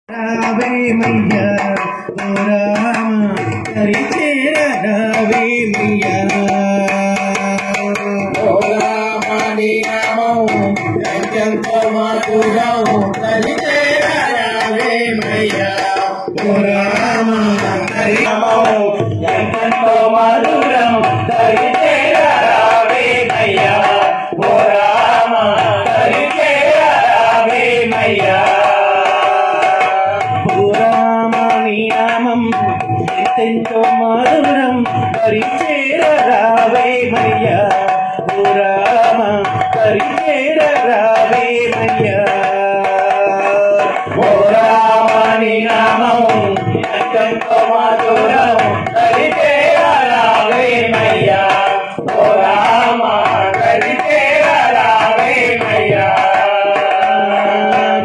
मैया ओ राम हरि तेरा रावे मैया ओ राम हरि राम जंत मधुरम हरि तेरा रावे मैया ओ राम हरि राम जंत मधुरम हरि तेरा रावे मैया ओ राम हरि तेरा रावे मैया ఎంతో మధురం పరిచేర రావే మయ్యా ఓ రామ పరిచేర రావే మయ్యా ఓ రామ నీ నామం ఎంతో మధురం పరిచేర రావే మయ్యా ఓ రామ పరిచేర రావే మయ్యా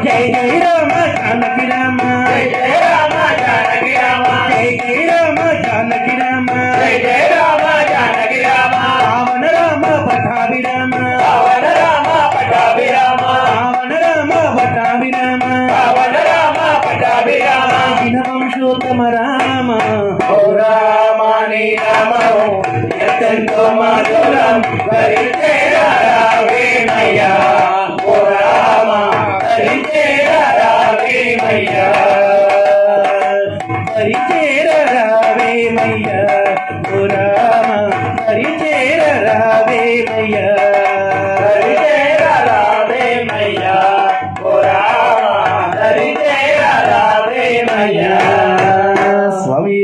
జై జై రామ జానకి రామ జై జై రామ జానకి రామ జై జై రామ జానకి రామ జై జై రామ జానకి రామ రావణ రామ పటాభి రామ రావణ రామ పటాభి రామ రావణ రామ పటాభి రామ రావణ రామ పటాభి రామ దినవంశోత్తమ రామ ఓ రామ నీ నామం ఎంతో మధురం పరిచేర రావే మయ్యా ఓ రామ పరిచేర రావే మయ్యా పరిచేర రావే మయ్యా ఓ రామ పరిచేర రావే మయ్యా పరిచేర రావే మయ్యా ఓ రామ పరిచేర రావే మయ్యా స్వామి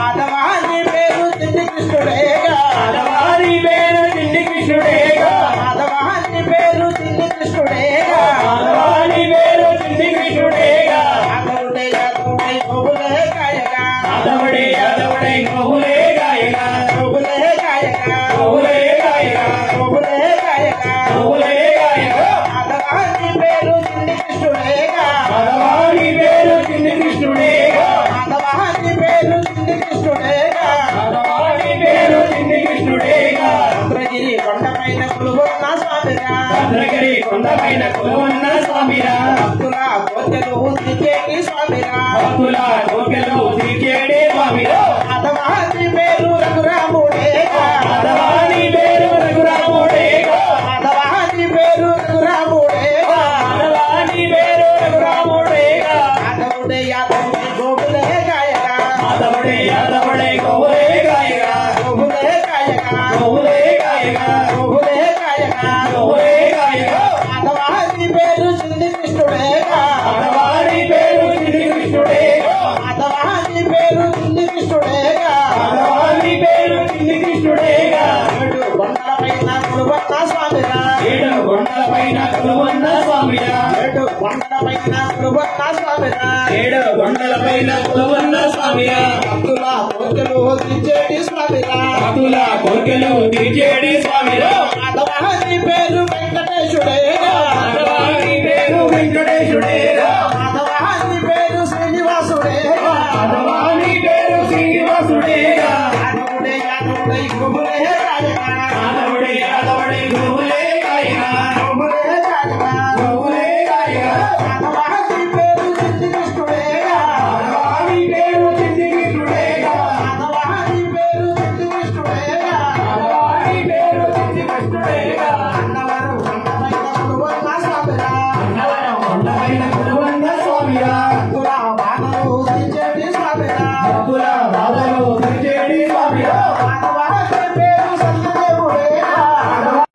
ఆదవాని పేరు చిన్ని కృష్ణుడేగా ఆదవాని పేరు చిన్ని కృష్ణుడేగా ఆదవాని పేరు చిన్ని కృష్ణుడేగా ఆదవాని పేరు చిన్ని కృష్ణుడేగా ఆదవుడే యాదవుడై గోవులే గాయగా ఆదవుడే యాదవుడై గోవులే గాయగా గోవులే గాయగా గోవులే గాయగా గోవులే గాయగా గోవులే గాయగా ఆదవాని పేరు చిన్ని కృష్ణుడేగా ఆదవాని పేరు చిన్ని కృష్ణుడేగా ఆదవాని పేరు చిన్ని కృష్ణుడేగా ఆదవాని పేరు చిన్ని కృష్ణుడేగా భద్రగిరి కొండపైన కొలువున్న స్వామిరా భద్రగిరి కొండపైన కొలువున్న స్వామిరా భక్తుల కోర్కెలు తిరిగేటి స్వామిరా భక్తుల కోర్కెలు తిరిగేటి స్వామిరా ఆదవాని పేరు రఘురాముడేగా ఆదవాని పేరు రఘురాముడేగా ఆదవాని పేరు రఘురాముడేగా ఆదవాని పేరు రఘురాముడేగా ఆదవుడే యాదవుడే గోవులే గాయగా ఆదవుడే యాదవుడే గోవులే గాయగా గోవులే గాయగా గోవులే గాయగా గోవులే గాయగా గోవులే గాయగా ఆదవాని పేరు చిన్ని కృష్ణుడేగా ఆదవాని పేరు చిన్ని కృష్ణుడేగా ఆదవాని పేరు చిన్ని కృష్ణుడేగా ఆదవాని పేరు చిన్ని కృష్ణుడేగా ఏడు కొండలపైన కొలువున్న స్వామిరా ఏడు కొండలపైన కొలువున్న స్వామిరా ఏడు కొండలపైన కొలువున్న స్వామిరా ఏడు కొండలపైన కొలువున్న స్వామిరా భక్తుల కోర్కెలు తీర్చేటి స్వామిరా భక్తుల కోర్కెలు తీర్చేటి స్వామిరా ఆదవాని పేరు వెంకటేశుడేగా ఆదవాని పేరు వెంకటేశుడేగా ఆదవాని పేరు శ్రీనివాసుడేగా ఆదవాని పేరు శ్రీనివాసుడేగా ఆదవుడే యాదవుడై గోవులే గాయగా ఆదవుడే యాదవుడై గోవులే గాయగా గోవులే గాయగా గోవులే గాయగా ఆదవాని పేరు చిన్ని కృష్ణుడేగా ఆదవాని పేరు చిన్ని కృష్ణుడేగా ఆదవాని పేరు చిన్ని కృష్ణుడేగా ఆదవాని పేరు చిన్ని కృష్ణుడేగా అన్నవరం కొండపైన కొలువున్న స్వామిరా అన్నవరం కొండపైన కొలువున్న స్వామిరా భక్తుల బాధలు తీర్చేటి స్వామిరా భక్తుల బాధలు తీర్చేటి స్వామిరా ఆదవాని పేరు సత్యదేవుడేగా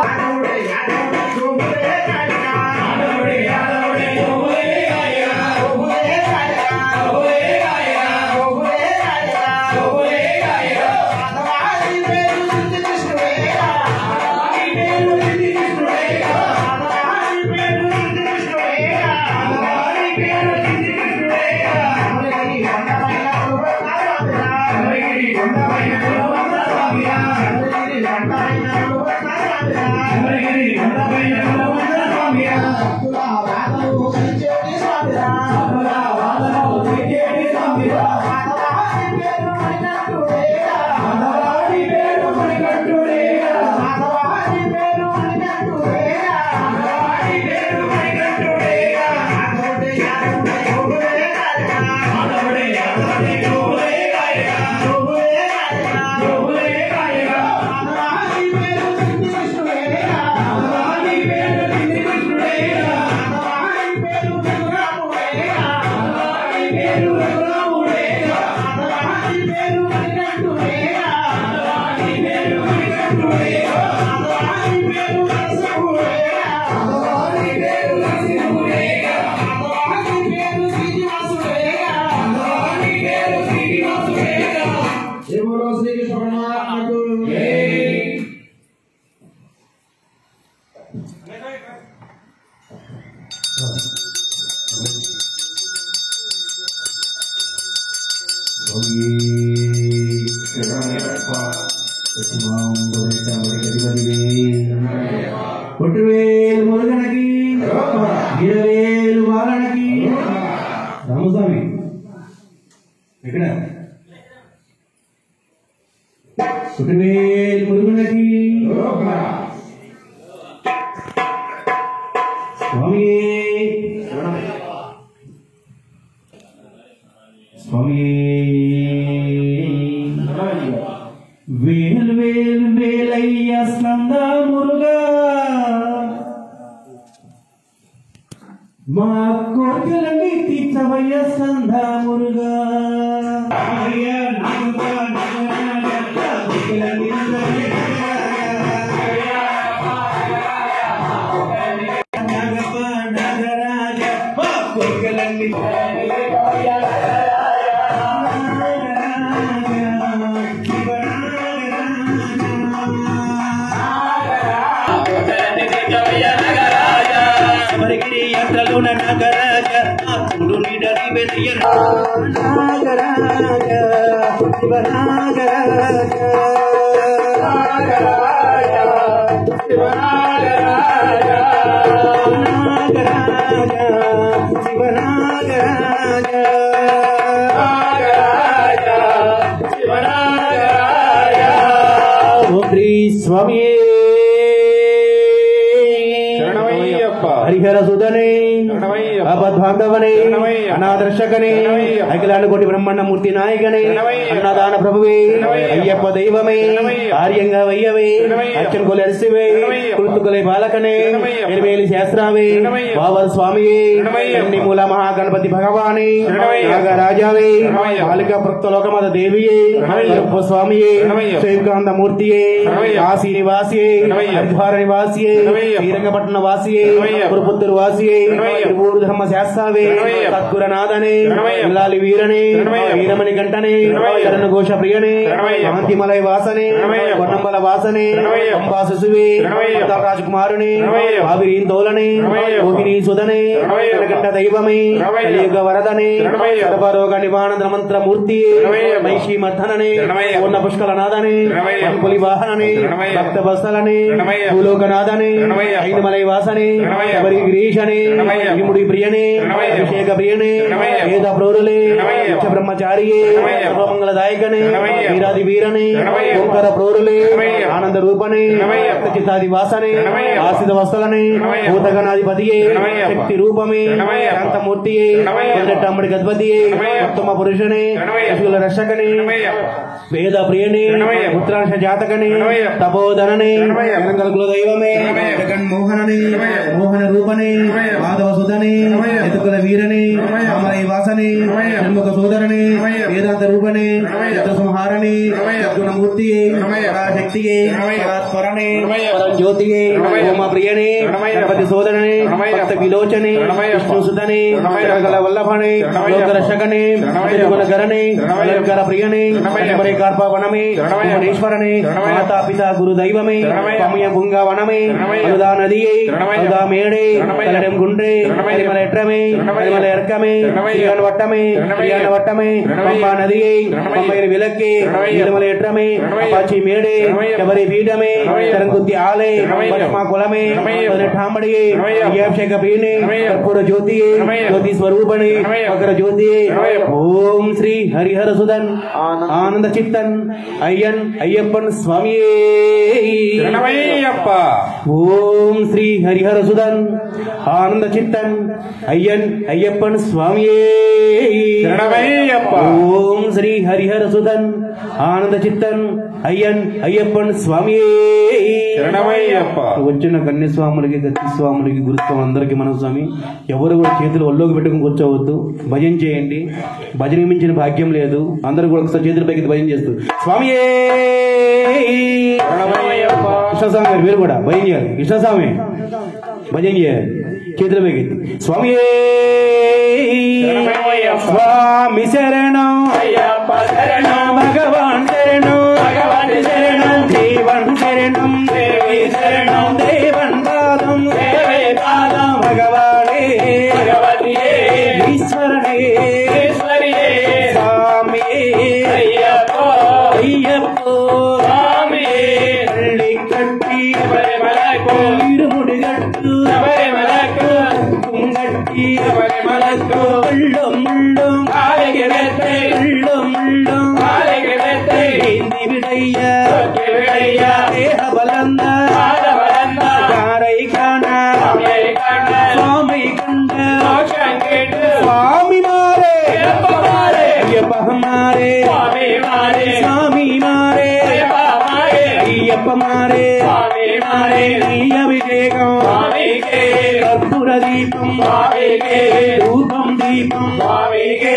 ఆదవుడే యాదవుడే గోవులే గాయగా ఆదవుడే యాదవుడే గోవులే గాయగా గోవులే గాయగా గోవులే గాయగా గోవులే గాయగా గోవులే గాయగా ఆదవాని పేరు చిన్ని కృష్ణుడేగా ఆదవాని పేరు చిన్ని కృష్ణుడేగా ఆదవాని పేరు చిన్ని కృష్ణుడేగా ఆదవాని పేరు చిన్ని కృష్ణుడేగా అమరగిరి కొండపైన కొలువున్న స్వామిరా అమరగిరి కొండపైన కొలువున్న స్వామిరా అమరగిరి కొండపైన కొలువున్న స్వామిరా అమరగిరి కొండపైన కొలువున్న స్వామిరా భక్తుల బాధలు తీర్చేటి స్వామిరా భక్తుల బాధలు తీర్చేటి స్వామిరా ఆదవాని పేరు మణికంఠుడేగా ఆదవాని పేరు మణికంఠుడేగా ఆదవాని పేరు మణికంఠుడేగా కొట్టువేలు మురుగనకి గిరవేలు బాలనకి రామస్వామి ఎక్కడ కొట్టువేలు మురుగనకి స్వామి స్వామి వేలు వేలు వేలయ్య స్కంద మురుగా మా కోరికలన్నీ తీర్చవయ్య స్కంద మురుగా నాగరాజ స్వామి హరిహర సుధనే అబద్ధాంగవనే అనాదర్శకనే అఖిలాండ కోటి బ్రహ్మాండ మూర్తి నాయకనే అన్నదాన ప్రభువే అయ్యప్ప దైవమే ఆర్యంగా వయ్యవే అర్చన కొలి అరిసివే కృతుకొలే బాలకనే ఎనిమేలి శాస్త్రావే బావర స్వామియే ఎన్ని మూల మహాగణపతి భగవానే నాగరాజావే బాలిక ప్రక్తలోకమద దేవియే స్వామియే శైవకాంత మూర్తియే కాశీ నివాసియే హరిద్వార నివాసియే శ్రీరంగపట్న వాసియే పురుపుత్తూరు వాసియే ఊరు ధర్మ శాస్త్రావే తత్కురనాథనే ఇల్లాలి వీరనే వీరమణి గంటనే కరణ ఘోష ప్రియనే కాంతిమలయ వాసనే వర్ణంబల వాసనే అంబా శిశువే రాజకుమారునే ఆవిరీన్ తోలనే మోహిని సుధనే కనకంఠ దైవమే కలియుగ వరదనే సర్వరోగ నివారణ మంత్ర మూర్తి మహిషి మర్ధననే పూర్ణ పుష్కలనాథనే పులి వాహననే భక్త బస్తలనే భూలోకనాథనే ఐనమలయ వాసనే శబరి గిరీశనే విముడి ప్రియనే అభిషేక ప్రియనే వేద ప్రోరులే బ్రహ్మచారియే సర్వమంగళదాయకనే వీరాది వీరనే ఓంకార ప్రోరులే ఆనంద రూపనే చిత్తాది వాసనే ఆసిత వస్తలనే భూతగణాధిపతియే శక్తి రూపమే శాంతమూర్తియే అమ్మడి గద్పతియే ఉత్తమ పురుషనే శిశుల రక్షకనే వేద ప్రియనే ఉత్తరాంశ జాతకనే తపోధననే కుల దైవమే జగన్మోహననే మోహన రూపనే మాధవ సుధనే ఎతుకుల వీరనే అమరై వాసనే షణ్ముఖ సోదరనే వేదాంత రూపనే సంహారణే గుణమూర్తియే పరాశక్తియే పరాత్పరనే పరంజ్యోతియే ఓమ ప్రియనే గణపతి సోదరనే భక్త విలోచనే విష్ణు సుధనే జగల వల్లభనే లోకరక్షకనే గుణగరనే అలంకార ప్రియనే మరే కార్పవనమే భువనేశ్వరనే మాతా పిత గురు దైవమే పమయ పుంగవనమే అనుదా నదియే అనుదా మేడే కలడం గుండ్రే పరిమల ఎట్రమే పరిమల ఎర్కమే శ్రీయాన వట్టమే శ్రీయాన వట్టమే పంపా నదియే పంపైన విలక్కే నిర్మల ఎట్రమే అపాచి మేడే శబరి పీఠమే తరంగుత్తి ఆలే పద్మా కులమే ఠాంబడియే అభిషేక ప్రియనే కర్పూర జ్యోతియే జ్యోతి స్వరూపణే మకర జ్యోతియే ఓం శ్రీ హరిహర సుధన్ ఆనంద చిత్తన్ అయ్యన్ అయ్యప్పన్ స్వామియే ఓం శ్రీ హరిహర సుధన్ ఆనంద చిత్తన్ అయ్యన్ అయ్యప్పన్ స్వామియే ఓం శ్రీ హరిహర సుధన్ ఆనంద చిత్తన్ అయ్యన్ అయ్యప్పన్ స్వామియే వచ్చిన కన్యస్వాములకి గతి స్వాములకి గురుస్వామి అందరికీ మన స్వామి ఎవరు కూడా చేతులు ఒళ్ళోకి పెట్టుకుని కూర్చోవద్దు భజన చేయండి భజన మించిన భాగ్యం లేదు అందరూ కూడా ఒకసారి చేతుల పైకి భజన చేస్తూ స్వామియే కృష్ణస్వామి గారు మీరు కూడా భజన చేయాలి కృష్ణస్వామి భజన చేయాలి చేతుల పైకి స్వామియే స్వామి శరణం భగవాన్ శరణం శరణం దేవన్ శరణం దేవి శరణం దేవన్ పాదం శబరిమలకు ముళ్ళుం ముళ్ళుం కాలికి వెత్తే ముళ్ళుం ముళ్ళుం కాలికి వెత్తే ఇంది విడయ్య విడయ్య దేహ బలంద బలంద గారై కాణ స్వామి కండ స్వామి మారే అయ్యప్ప మారే స్వామి మారే స్వామి మారే అయ్యప్ప మారే స్వామి మారే నీ అభిషేకం స్వామికే కర్పూర దీపం స్వామికే ధూపం దీపం స్వామికే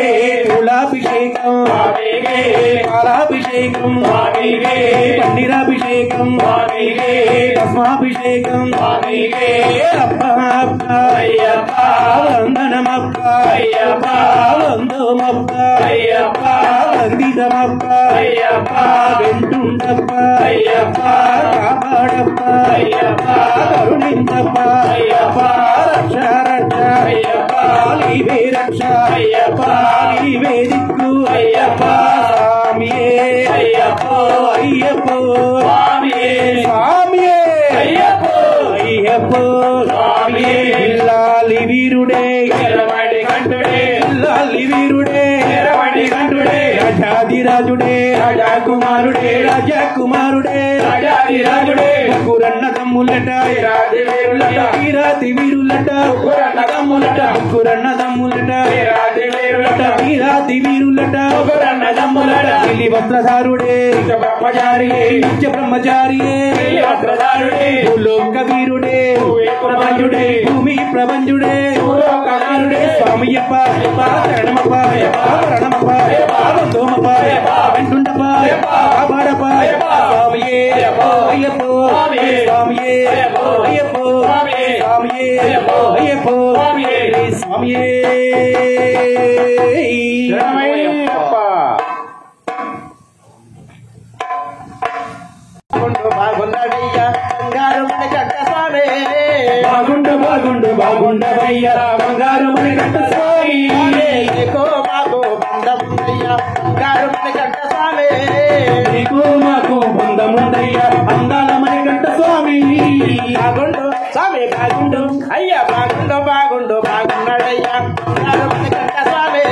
కులాభిషేకం స్వామికే పాలాభిషేకం స్వామికే పన్నీరాభిషేకం స్వామికే భస్మాభిషేకం స్వామికే అప్ప అప్ప అయ్యప్ప వందనమప్ప అయ్యప్ప వందమప్ప అయ్యప్ప వందితమప్ప అయ్యప్ప వెంటుండప్ప అయ్యప్ప కాపాడప్ప అయ్యప్ప కరుణించప్ప అయ్యప్ప రక్ష రక్ష అయ్యప్ప నీవే రక్ష అయ్యప్ప నీవే దిక్కు అయ్యప్ప స్వామియే అయ్యప్ప అయ్యప్ప స్వామియే స్వామియే అయ్యప్ప అయ్యప్ప స్వామియే ఇల్లాలి వీరుడే ఎర్రవాడి కంఠుడే ఇల్లాలి వీరుడే ఎర్రవాడి కంఠుడే రాజాదిరాజుడే రాజాకుమారుడే రాజాకుమారుడే రాజాదిరాజుడే ముగ్గురన్న తమ్ములట వీరాతి వీరులట ముగ్గురన్న తమ్ములట ముగ్గురన్న తమ్ములట వీరాతి వీరులట ముగ్గురన్న తమ్ములట ఢిల్లీ వస్త్రధారుడే బ్రహ్మచారియే నిత్య బ్రహ్మచారియే వస్త్రధారుడే భూలోక వీరుడే ప్రపంచుడే భూమి ప్రపంచుడే భూలోకవీరుడే స్వామియప్ప శరణమప్ప శరణమప్ప వందోమప్ప వెంటుండప్ప కాపాడప్ప స్వామియే అయ్యప్ప స్వామియే అయ్యప్ప స్వామియే అయ్యప్ప స్వామియే బాగుండయ్యా బంగారు మణికంఠ స్వామి బాగుండు బాగుండు బాగుండవయ్యా బంగారు మణికంఠ స్వామి నీకు మాకు బంధముందయ్యా బంగారు మణికంఠ స్వామి నీకు మాకు బంధముందయ్యా అందాల మణికంఠ స్వామి బాగుండు స్వామి బాగుండు అయ్యా బాగుండు బాగుండు బాగున్నాడయ్యా బంగారు మణికంఠ స్వామి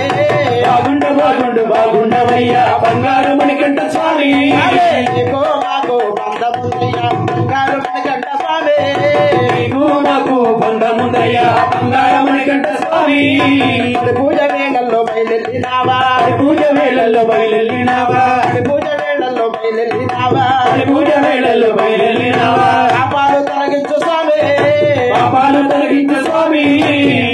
బాగుండు బాగుండు బాగుండవయ్యా బంగారు మణికంఠ స్వామి నీకు మాకు బంధముందయ్యా బంగారు మణికంఠ స్వామి నీకు మాకు బంధముందయ్యా బంగారు మణికంఠ స్వామి పూజ వేళల్లో బయలుదేరినావా పూజ వేళల్లో బయలుదేరినావా పూజ వేళల్లో బయలుదేరినావా పూజ వేళల్లో బయలుదేరినావా పాపాలు తొలగించు స్వామి పాపాలు తొలగించు స్వామి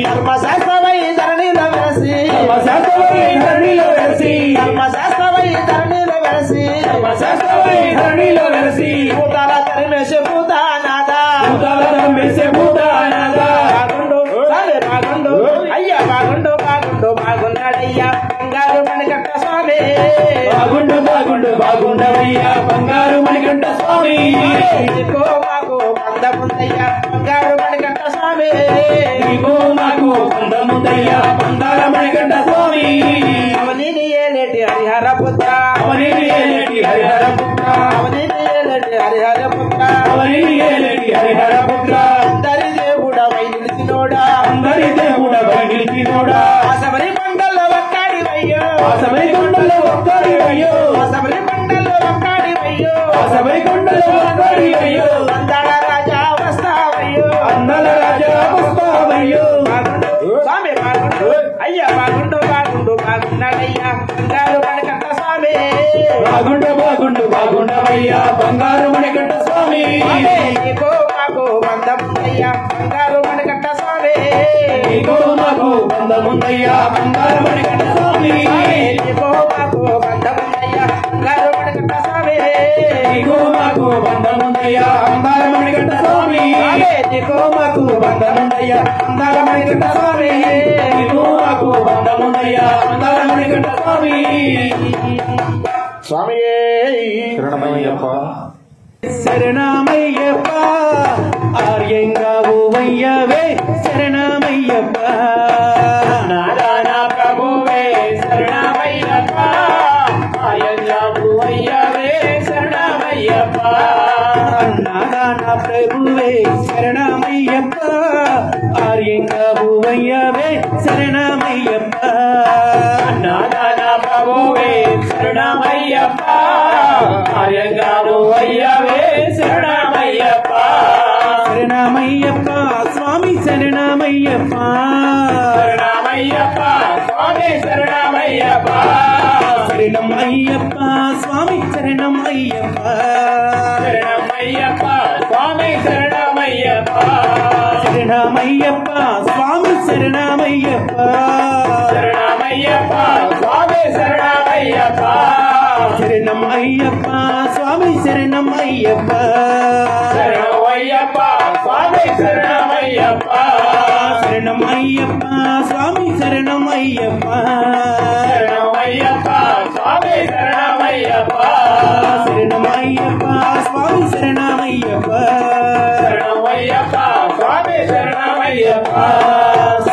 ధర్మశాస్త్రమై ధరణిలో వెలసి ధర్మశాస్త్రమై ధరణిలో వెలసి ధర్మశాస్త్రమై ధరణిలో వెలసి ధర్మశాస్త్రమై ధరణిలో వెలసి భూతాల తరిమేసి భూతానాథ భూతాల రమ్మేసే భూతానాథ బాగుండు స్వామి బాగుండు అయ్యా బాగుండు బాగుండు బాగున్నాడయ్యా బంగారు మణికంఠ స్వామి బాగుండు బాగుండు బాగుండవయ్యా బంగారు మణికంఠ స్వామి నీకు మాకు బంధముందయ్యా బంగారు మణికంఠ స్వామి నీకు మాకు బంధముందయ్యా బంగార మణికంఠ స్వామి అవనీని ఏలేటి హరిహర పుత్ర అవనిని ఏలేటి హరిహర పుత్ర అవనీని ఏలేటి హరిహర పుత్ర అవనిని ఏలేటి హరిహర పుత్ర అందరి దేవుడవై నిలిచినోడా అందరి దేవుడ బయలుకినోడా శబరి పంటల్లో ఒక్కడివయ్యో శబరి కొండలో ఒక్కడివయ్యో శబరి పంటల్లో ఒక్కడివయ్యో శబరి కొండలో ఒక్కడివయ్యో అందాల రాజా వస్తావయ్యో అందల రాజా వస్తావయ్యో స్వామి బాగుండు అయ్యా బాగుండు బాగుండు బాగున్నాడయ్యా బంగారు మణికంఠ స్వామి బాగుండు బాగుండు బాగుండవయ్యా బంగారు మణికంఠ స్వామి నీకు మాకు బంధముందయ్యా బంగారు మణికంఠ స్వామి నీకు మాకు బంధముందయ్యా బంగారు మణికంఠ స్వామి నీకు మాకు బంధముందయ్యా బంగారు మణికంఠ స్వామి నీకు మాకు బంధముందయ్యా బంగారు మణికంఠ స్వామి నీకు మాకు బంధముందయ్యా బంగారు మణికంఠ స్వామి నీకు మాకు బంధముందయ్యా బంగారు మణికంఠ స్వామి స్వామి శరణమయ్యప్ప శరణమయ్యప్ప ఆర్యంగా ఓవయ్యవే శరణమయ్యప్ప నారాయణ ప్రభువే శరణమయ్యప్ప ఆర్యంగా ఓవయ్యవే శరణమయ్యప్ప అన్నదాన ప్రభువే శరణమయ్యప్ప శరణమయ్యప్ప ఆర్యంగావువయ్యవే శరణమయ్యప్ప అన్నదాన ప్రభువే శరణమయ్యప్ప ఆర్యంగావు అయ్యవే శరణమయ్యప్ప శరణమయ్యప్ప స్వామి శరణమయ్యప్ప శరణమయ్యప్ప స్వామి శరణమయ్యప్ప శరణం అయ్యప్ప స్వామి శరణం అయ్యప్ప శరణమయ్యప్ప స్వామి శరణమయ్యప్ప శరణమయ్యప్ప స్వామి శరణమయ్యప్ప శరణమయ్యప్ప స్వామి శరణమయ్యప్ప శరణం అయ్యప్ప స్వామి శరణం అయ్యప్ప శరణమయ్యప్ప స్వామి శరణమయ్యప్ప శరణం అయ్యప్ప స్వామి శరణం అయ్యప్ప శరణమయ్యప్ప స్వామి శరణమయ్యప్ప శరణమయ్యప్ప స్వామి శరణమయ్యప్ప శరణమయ్యప్ప స్వామి శరణమయ్యప్ప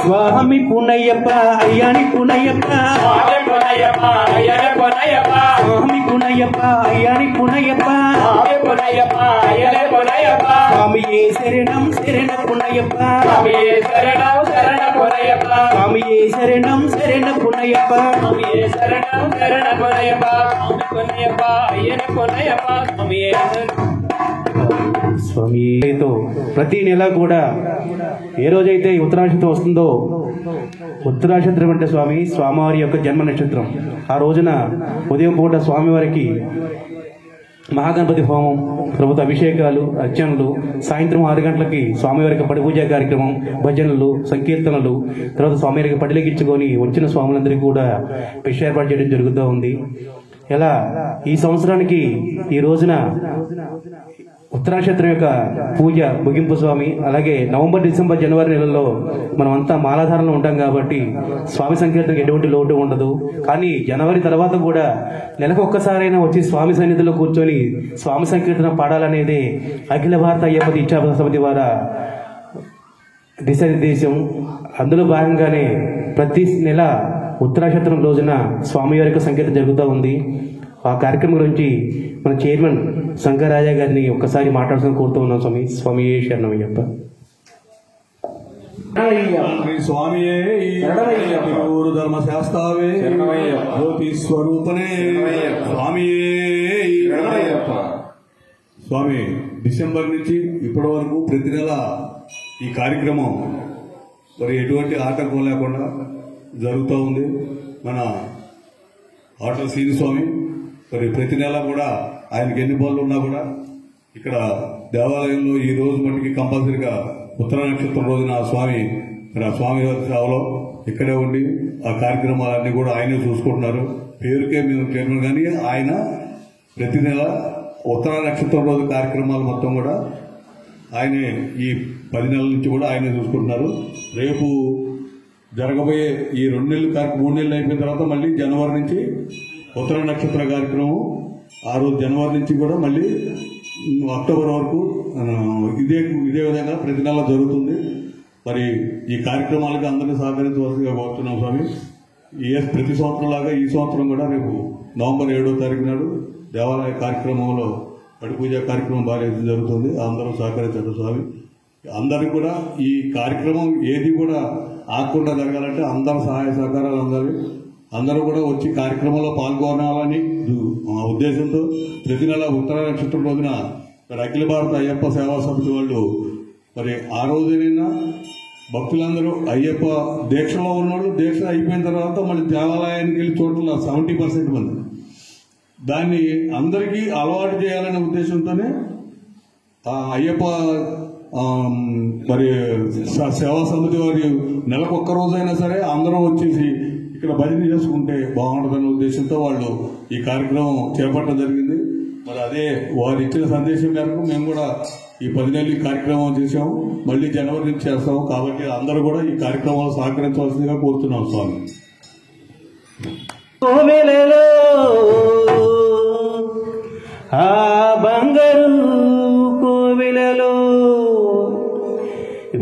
స్వామి పునయ్యప్ప అయ్యాని పునయ్యప్ప స్వామి పునయ్యప్ప అయ్యన పునయ్యప్ప స్వామి పునయ్యప్ప అయ్యాని పునయ్యప్ప స్వామి పునయ్యప్ప అయ్యన పునయ్యప్ప స్వామియే శరణం శరణ పునయ్యప్ప స్వామియే శరణం శరణ పునయ్యప్ప స్వామియే శరణం శరణ పునయ్యప్ప స్వామియే శరణం శరణ పునయ్యప్ప స్వామి పునయ్యప్ప అయ్యన పునయ్యప్ప స్వామియే స్వామితో ప్రతి నెల కూడా ఏ రోజైతే ఉత్తరాక్షత్రం వస్తుందో ఉత్తరాక్షత్రం అంటే స్వామివారి యొక్క జన్మ నక్షత్రం. ఆ రోజున ఉదయం పూట స్వామివారికి మహాగణపతి హోమం, ప్రభుత్వ అభిషేకాలు, అర్చనలు, సాయంత్రం 6 గంటలకి స్వామివారికి పడి పూజ కార్యక్రమం, భజనలు, సంకీర్తనలు, తర్వాత స్వామివారికి పడిలెక్కించుకొని వచ్చిన స్వాములందరికీ కూడా పిష ఏర్పాటు చేయడం జరుగుతూ ఉంది. ఇలా ఈ సంవత్సరానికి ఈ రోజున ఉత్తరాక్షత్రం యొక్క పూజ ముగింపు స్వామి. అలాగే నవంబర్, డిసెంబర్, జనవరి నెలల్లో మనం అంతా మాలాధారంలో ఉంటాం కాబట్టి స్వామి సంకీర్తనకు ఎటువంటి లోటు ఉండదు. కానీ జనవరి తర్వాత కూడా నెలకు ఒక్కసారైనా వచ్చి స్వామి సన్నిధిలో కూర్చొని స్వామి సంకీర్తన పాడాలనేది అఖిల భారత అయ్యప్ప దీక్షా సమితి వారి దిశానిర్దేశం. అందులో భాగంగానే ప్రతి నెల ఉత్తరాక్షత్రం రోజున స్వామివారి యొక్క సంకీర్తన జరుగుతూ ఉంది. ఆ కార్యక్రమం గురించి మన చైర్మన్ శంకరాజా గారిని ఒక్కసారి మాట్లాడుతూ కోరుతూ ఉన్నాం. స్వామి శరణమయ్యప్ప. స్వామియే ఊరు ధర్మశాస్త్రావే జ్యోతి స్వరూపనే స్వామియే. స్వామి డిసెంబర్ నుంచి ఇప్పటి వరకు ప్రతి నెల ఈ కార్యక్రమం మరి ఎటువంటి ఆటంకం లేకుండా జరుగుతూ ఉంది. మన ఆటల శ్రీని స్వామి మరి ప్రతి నెల కూడా ఆయనకి ఎన్ని పనులు ఉన్నా కూడా ఇక్కడ దేవాలయంలో ఈ రోజు మట్టికి కంపల్సరీగా ఉత్తర నక్షత్రం రోజున ఆ స్వామి మరి ఆ స్వామి వారి సేవలో ఇక్కడే ఉండి ఆ కార్యక్రమాలన్నీ కూడా ఆయనే చూసుకుంటున్నారు. పేరుకే మేము చైర్మన్ కానీ ఆయన ప్రతి నెల ఉత్తర నక్షత్రం రోజు కార్యక్రమాలు మొత్తం కూడా ఆయనే ఈ 10 నెలల నుంచి కూడా ఆయనే చూసుకుంటున్నారు. రేపు జరగబోయే ఈ 2 నెలలు 3 నెలలు అయిపోయిన తర్వాత మళ్ళీ జనవరి నుంచి ఉత్తర నక్షత్ర కార్యక్రమం ఆ రోజు జనవరి నుంచి కూడా మళ్ళీ అక్టోబర్ వరకు ఇదే విధంగా ప్రతి నెల జరుగుతుంది. మరి ఈ కార్యక్రమాలకు అందరినీ సహకరించవలసిగా కోరుతున్నాం స్వామి. ప్రతి సంవత్సరం లాగా ఈ సంవత్సరం కూడా రేపు నవంబర్ 7వ తారీఖు నాడు దేవాలయ కార్యక్రమంలో పడి పూజ కార్యక్రమం బాగా జరుగుతుంది. అందరూ సహకరించారు స్వామి. అందరికి కూడా ఈ కార్యక్రమం ఏది కూడా ఆగకుండా జరగాలంటే అందరి సహాయ సహకారాలు అందరూ కూడా వచ్చి కార్యక్రమంలో పాల్గొనాలని ఉద్దేశంతో ప్రతి నెల ఉత్తర నక్షత్రం రోజున మరి అఖిల భారత అయ్యప్ప సేవా సమితి వాళ్ళు మరి ఆ రోజునైనా భక్తులందరూ అయ్యప్ప దీక్షలో ఉన్నవాళ్ళు దీక్ష అయిపోయిన తర్వాత మళ్ళీ దేవాలయానికి వెళ్ళి చూడటంలో 70% మంది దాన్ని అందరికీ అలవాటు చేయాలనే ఉద్దేశంతోనే అయ్యప్ప మరి సేవా సమితి వారి నెలకొక్క రోజైనా సరే అందరూ వచ్చేసి ఇక్కడ భజన చేసుకుంటే బాగుంటుందనే ఉద్దేశంతో వాళ్ళు ఈ కార్యక్రమం చేపట్టడం జరిగింది. మరి అదే వారు ఇచ్చిన సందేశం మేరకు మేము కూడా ఈ 10 నెలలు ఈ కార్యక్రమం చేసాము. మళ్ళీ జనవరి నుంచి చేస్తాము. కాబట్టి అందరూ కూడా ఈ కార్యక్రమాలు సహకరించవలసిందిగా కోరుతున్నాం స్వామి. కోవెలలో ఆ బంగారు కోవెలలో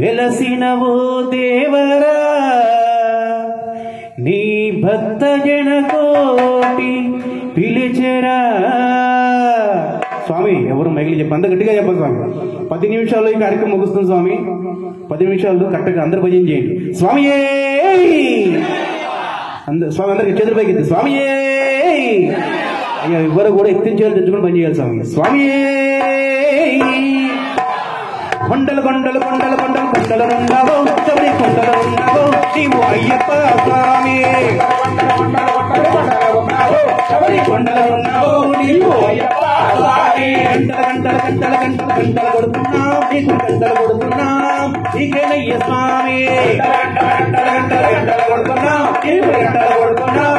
వెలసినవో దేవరా నీ భక్త జన కోటి పిలిచెరా. స్వామి ఎవరు మైగిలి చెప్పండి, అంత గట్టిగా చెప్పండి స్వామి. 10 నిమిషాల్లో ఈ కార్యక్రమం ముగుస్తుంది స్వామి. 10 నిమిషాలు కరెక్ట్గా అందరు భజన చేయండి. స్వామియే స్వామి అందరికి చేతులు పైకి ఎత్తి స్వామియే. అయ్యా ఎవరు కూడా ఎత్తించాలి తెచ్చుకొని పని చేయాలి స్వామి. స్వామియే కొండలు కొండలు కొండలు కొండలు కొండలు ఉన్నావో శబరి కొండలు ఉన్నావో నీవు అయ్యప్ప స్వామి. శబరి కొండలు ఉన్నావో నీవు అయ్యప్ప స్వామి. గంటల గంటల గంటల గంటల గంటలు కొడుతున్నాం నీకు గంటలు కొడుతున్నాం నీకేనయ్య స్వామి. గంటల గంటల గంటల గంటలు కొడుతున్నాం నీకు గంటలు కొడుతున్నాం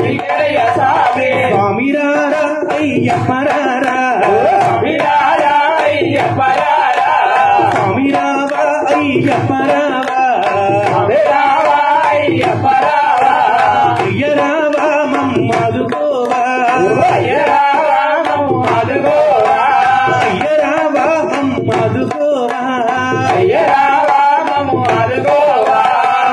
నీకేనయ్య స్వామి. స్వామి రారా అయ్యప్ప రారా స్వామి రారా అయ్యప్ప రారా స్వామి రావా అయ్యప్ప రావా స్వామి రావా అయ్యప్ప రావా అయ్య రావా మమ్మాదుకోవా అయ్య రావా మమ్మాదుకోవా అయ్య రావా మమ్మాదుకోవా అయ్య రావా మమ్మాదుకోవా.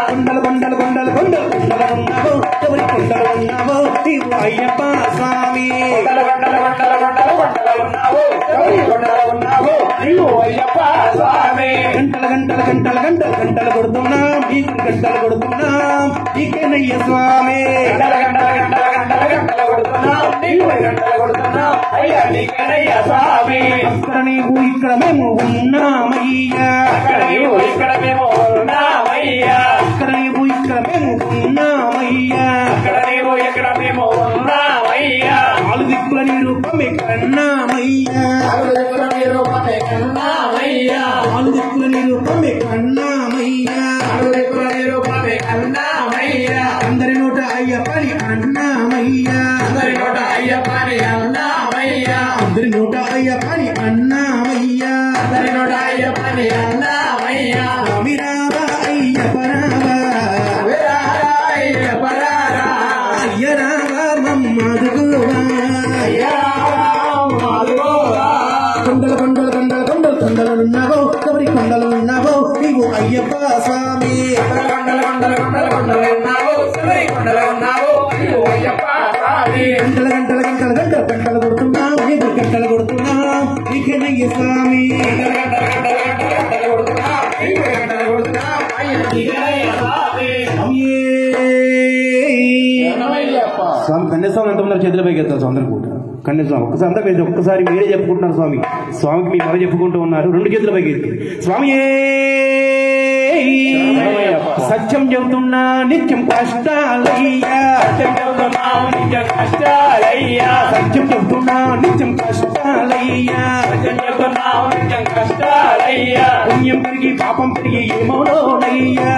కొండలు కొండలు కొండలు కొండలు కొండలు ఉన్నావో ఎవరి కొండలు ఉన్నావో నీవు అయ్యప్ప స్వామి. కొండలు కొండలు కొండలు కొండలు కొండలు ఉన్నావో ఎవరి కొండలు ఉన్నావో నీవు అయ్యప్ప స్వామి. గంటల గంటల గంటల గంటల గంటలు కొడుతున్నాం నీకు గంటలు కొడుతున్నాం నీకేనయ్య స్వామి. గంటల గంటల గంటల గంటల గంటలు కొడుతున్నాం నీకు గంటలు కొడుతున్నాం అయ్యా నీకేనయ్య స్వామి. అక్కడ నీవు ఇక్కడ మేము ఉన్నామయ్యా అక్కడ నీవు ఇక్కడ మేము ఉన్నామయ్యా అక్కడ నీవు ఇక్కడ మేము ఉన్నామయ్యా అక్కడ నీవు ఇక్కడ మేము ఉన్నామయ్యా. 4 దిక్కుల నీ రూపమే కన్నామయ్యా 4 దిక్కుల నీ రూపమే కన్నామయ్యా 4 దిక్కుల నీ రూపమే కన్నామయ్యా 4 దిక్కుల నీ రూపమే కన్నామయ్యా. అందరి నోట అయ్యప్పని అన్నామయ్యా అందరి నోట అయ్యప్పని అన్నామయ్యా అందరి నోట అయ్యప్పని అన్నామయ్యా అందరి నోట అయ్యప్పని అన్నామయ్యా. స్వామి రావా అయ్యప్ప రావా స్వామి రావా అయ్యప్ప రావా అయ్య రావా మమ్మాదుకోవా అయ్య రావా మమ్మాదుకోవా. కొండలు కొండలు కొండలు కొండలు కొండలు ఉన్నావో ఎవరి కొండలు ఉన్నావో నీవు అయ్యప్ప స్వామి. కొండలు కొండలు కొండలు కొండలు ఉన్నావో ఎవరి కొండలు ఉన్నావో నీవు అయ్యప్ప స్వామి. గంటల గంటల గంటల గంటల గంటలు కొడుతున్నావు నీకు గంటలు కొడుతున్నావు నీకేనయ్య స్వామి. గంటల గంటల గంటల గంటల గంటలు కొడుతున్నావు నీకు గంటలు కొడుతున్నావు అయ్య నీకేనయ్య స్వామి. స్వామి కన్యాస్వామి ఎంతమంది చేతుల పైకి ఎత్తారు స్వామి అందరూ కూడా కన్యాస్వామి ఒక్కసారి అందరూ కలిసి ఒక్కసారి మీరే చెప్పుకుంటున్నారు స్వామి. స్వామికి మీ మొదలు చెప్పుకుంటూ ఉన్నారు 2 చేతుల పైకి ఎత్తి స్వామి. సత్యం చెబుతున్నా నిత్యం కష్టాలయ్యా సత్యం చెబుతున్నా నిత్యం కష్టాలయ్యా సత్యం చెబుతున్నా నిత్యం కష్టాలయ్యా సత్యం చెబుతున్నా నిత్యం కష్టాలయ్యా. పుణ్యం పెరిగి పాపం పెరిగి ఏమోనోనయ్యా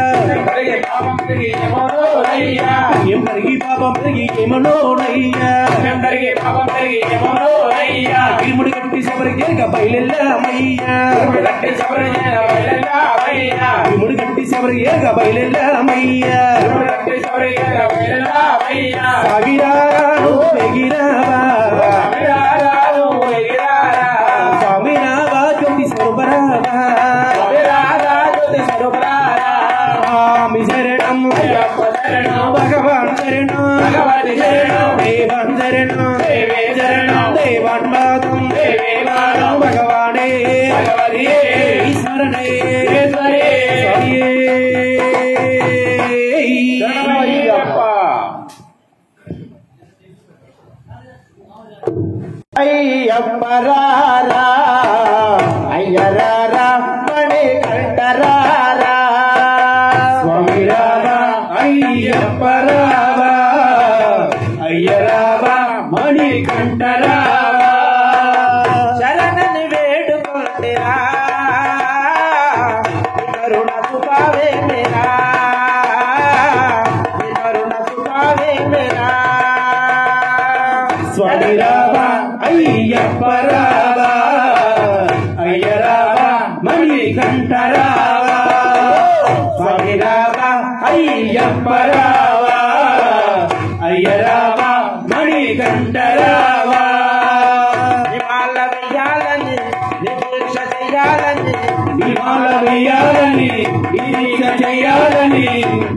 పాపం పెరిగి ఏమోనోనయ్యా పుణ్యం పెరిగి పాపం పెరిగి ఏమోనోనయ్యా పుణ్యం పెరిగి పాపం పెరిగి ఏమోనోనయ్యా. ఇరుముడి కట్టి శబరికి బయలుదేరమయ్యా కట్టి శబరికి బయలుదేరమయ్యా ఇరుముడి కట్టి శబరికి బయలుదేరమయ్యా సాగిరాను ఎగిరావా స్వామి రావా జ్యోతి స్వరూపరావా స్వామి శరణం భగవాన్ శరణం దేవాన్ శరణం దేవాన్ పాదం భగవానే ఈశ్వరనే అయ్యప్పరారా అయ్యరారా మణికంఠరారా స్వామి రావా అయ్యప్పరావా అయ్యరావా మణికంఠరావా. శరణని వేడుకొండిరా కరుణ సుఖావే మేరా కరుణ సుఖావే మేరా. స్వామి రావా అయ్యప్ప రావా అయ్యరావా మణికంఠరావా స్వామి రావా అయ్యప్ప రావా అయ్యరావా మణికంఠరావా. హిమాల వెయ్యాలని నిరీక్ష చెయ్యాలని హిమాల వెయ్యాలని నిరీక్ష చెయ్యాలని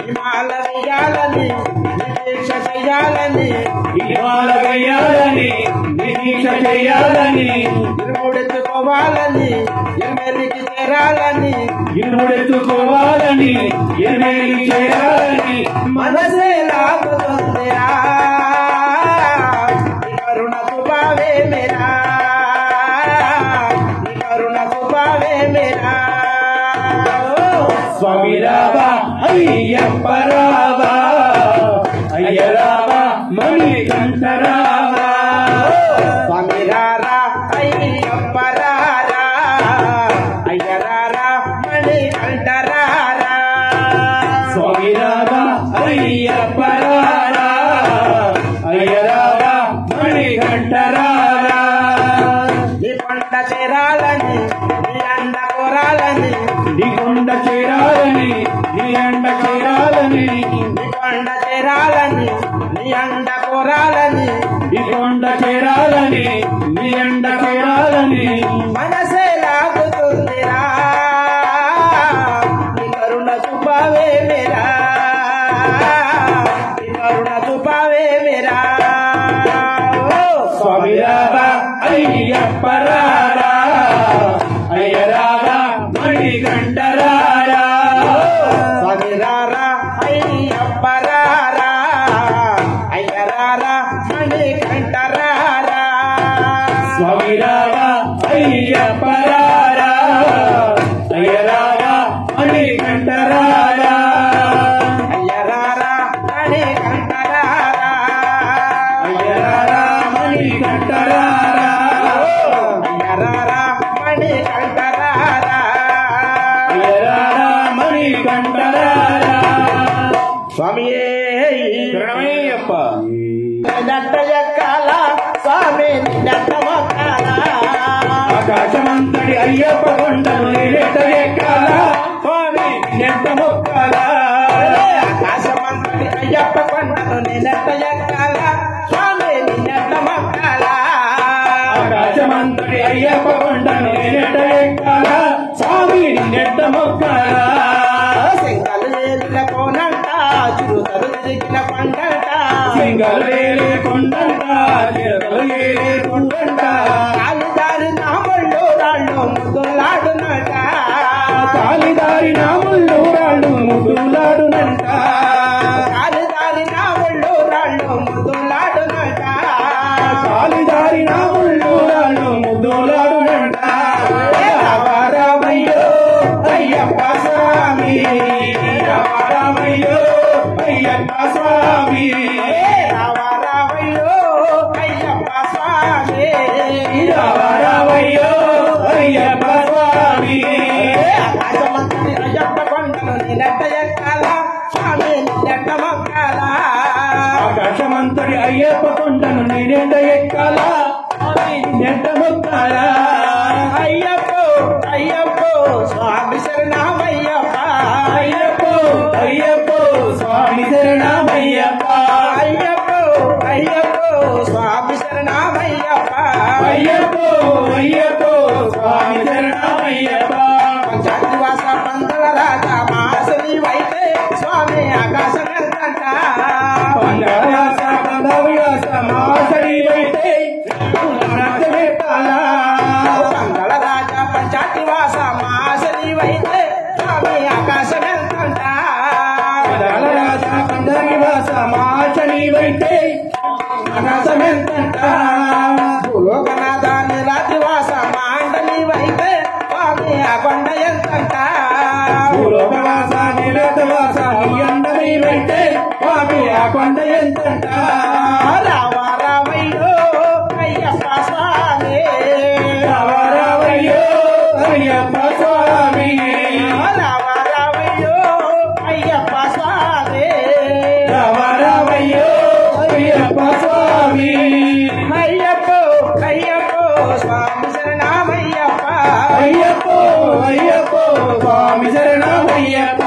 హిమాల వెయ్యాలని నిరీక్ష చెయ్యాలని హిమాల వెయ్యాలని దీక్ష చేయాలని ఇరుముడెత్తుకోవాలని ఎమ్మెల్యేకి చేరాలని ఇరుముడెత్తుకోవాలని ఎన్నెల్లి చేయాలని మనసే లాగుతుందిరా నీ కరుణ సుభావే మేరా నీ కరుణ సుభావే మేరా స్వామి రావా అయ్యప్ప రావా అయ్య రావా మణికంఠ రావా స్వామి రారా అయ్యప్ప రారా అయ్యరారా మణికంఠ రారా స్వామి రావా అయ్యప్ప రావా అయ్య రావా మణికంఠ రావా నీ కొండ చేరాలని నీ అండ కోరాలని నీ కొండ చేరాలని నీ అండ చేరాలని నీ కొండ చేరాలని నీ అండ కోరాలని నీ కొండ చేరాలని నీ అండ చేరాలని మనసే లాగుతుందిరా నీ కరుణ చూపావే మేరా నీ కరుణ చూపావే మేరా స్వామి రావా అయ్యప్ప రారా అయ్య రావా మణికంఠ రారా స్వామి రారా అయ్యప్ప రారా అయ్యరారా మణికంఠ రారా స్వామి రావా అయ్యప్ప రారా అయ్య రావా మణికంఠ రారా అయ్యరారా మణికంఠ రారా అయ్య రారా మణికంఠ రారా అయ్యరారా మణికంఠ రారా అయ్య రారా మణికంఠ రారా స్వామియే శరణమయ్యప్ప నట్ట ఎక్కాల స్వామి నట్ట మొక్కాల ఆకాశమంతటి అయ్యప్ప కొండను నేనెట్ట ఎక్కాలా స్వామి నెట్ట మొక్కాలా ఆకాశమంతటి అయ్యప్ప కొండను నిన్నట్ట ఎక్కాల స్వామి నిన్నట్ట మొక్కాల ఆకాశమంతటి అయ్యప్ప కొండను నేనెట్ట ఎక్కాలా స్వామి నెట్ట మొక్కాలా సింగలు ఏలిన కోనంట చురుతలు తిరిగిన పండంట సింగలు వేలే కొండంట చిరకలు వేలే కొండంట కాలుదారి నామళ్ళు రాళ్ళు ముద్దులాడునట కాలిదారి నాముళ్ళు రాళ్ళు ముద్దులాడునంట కాలుదారి నామళ్ళు రాళ్ళు ముద్దులాడునట కాలిదారి నాముళ్ళు రాళ్ళు ముద్దులాడునంట రామయ్యో అయ్యప్ప స్వామి రామయ్యో అయ్యప్ప స్వామి రావయ్యో అయ్యప్ప స్వామి రామయ్యో అయ్యప్ప స్వామి ఆకాశమంతటి అయ్యప్ప కొండను నిన్నట్ట ఎక్కాల స్వామి నిన్నట్ట మొక్కాల ఆకాశమంతటి అయ్యప్ప కొండను నేనెంత ఎక్కాలా నెట్ట మొక్కాలా అయ్యప్పో అయ్యప్పో స్వామి శరణమయ్యప్ప అయ్యప్పో అయ్యప్పో స్వామి శరణమయ్యప్ప అయ్యప్పో అయ్యప్పో స్వామి శరణమయ్యప్ప అయ్యప్పో అయ్యప్పో స్వామి శరణమయ్యప్ప పంచాదివాస పందల రాజా మాసని వైతే స్వామి ఆకాశం వెళ్తంట పంచవ్యాస పంచవ్యాస మాసరి వైతే నడచబెట్టాలా పందల రాజా పంచాదివాస మాసని వైతే స్వామి ఆకాశం వెళ్తంట పంచవ్యాస పంచవ్యాస మాసరి వైతే ఆకాశమెంతంట భూలోకనాథ నిరాదివాస మాండలి వైతే స్వామి ఆ కొండ ఎంతంట భూలోకవాస నిరతవాస ఎండవి వైతే స్వామి ఆ కొండ ఎంతంట రామ రామయ్యో అయ్యప్ప స్వామి రామయ్యో అయ్యప్ప స్వామి రామ రామయ్యో అయ్యప్ప స్వామి రామయ్యో అయ్యప్ప స్వామి అయ్యప్పో అయ్యప్పో స్వామి శరణమయ్యప్ప అయ్యప్పో అయ్యప్పో స్వామి శరణమయ్యప్ప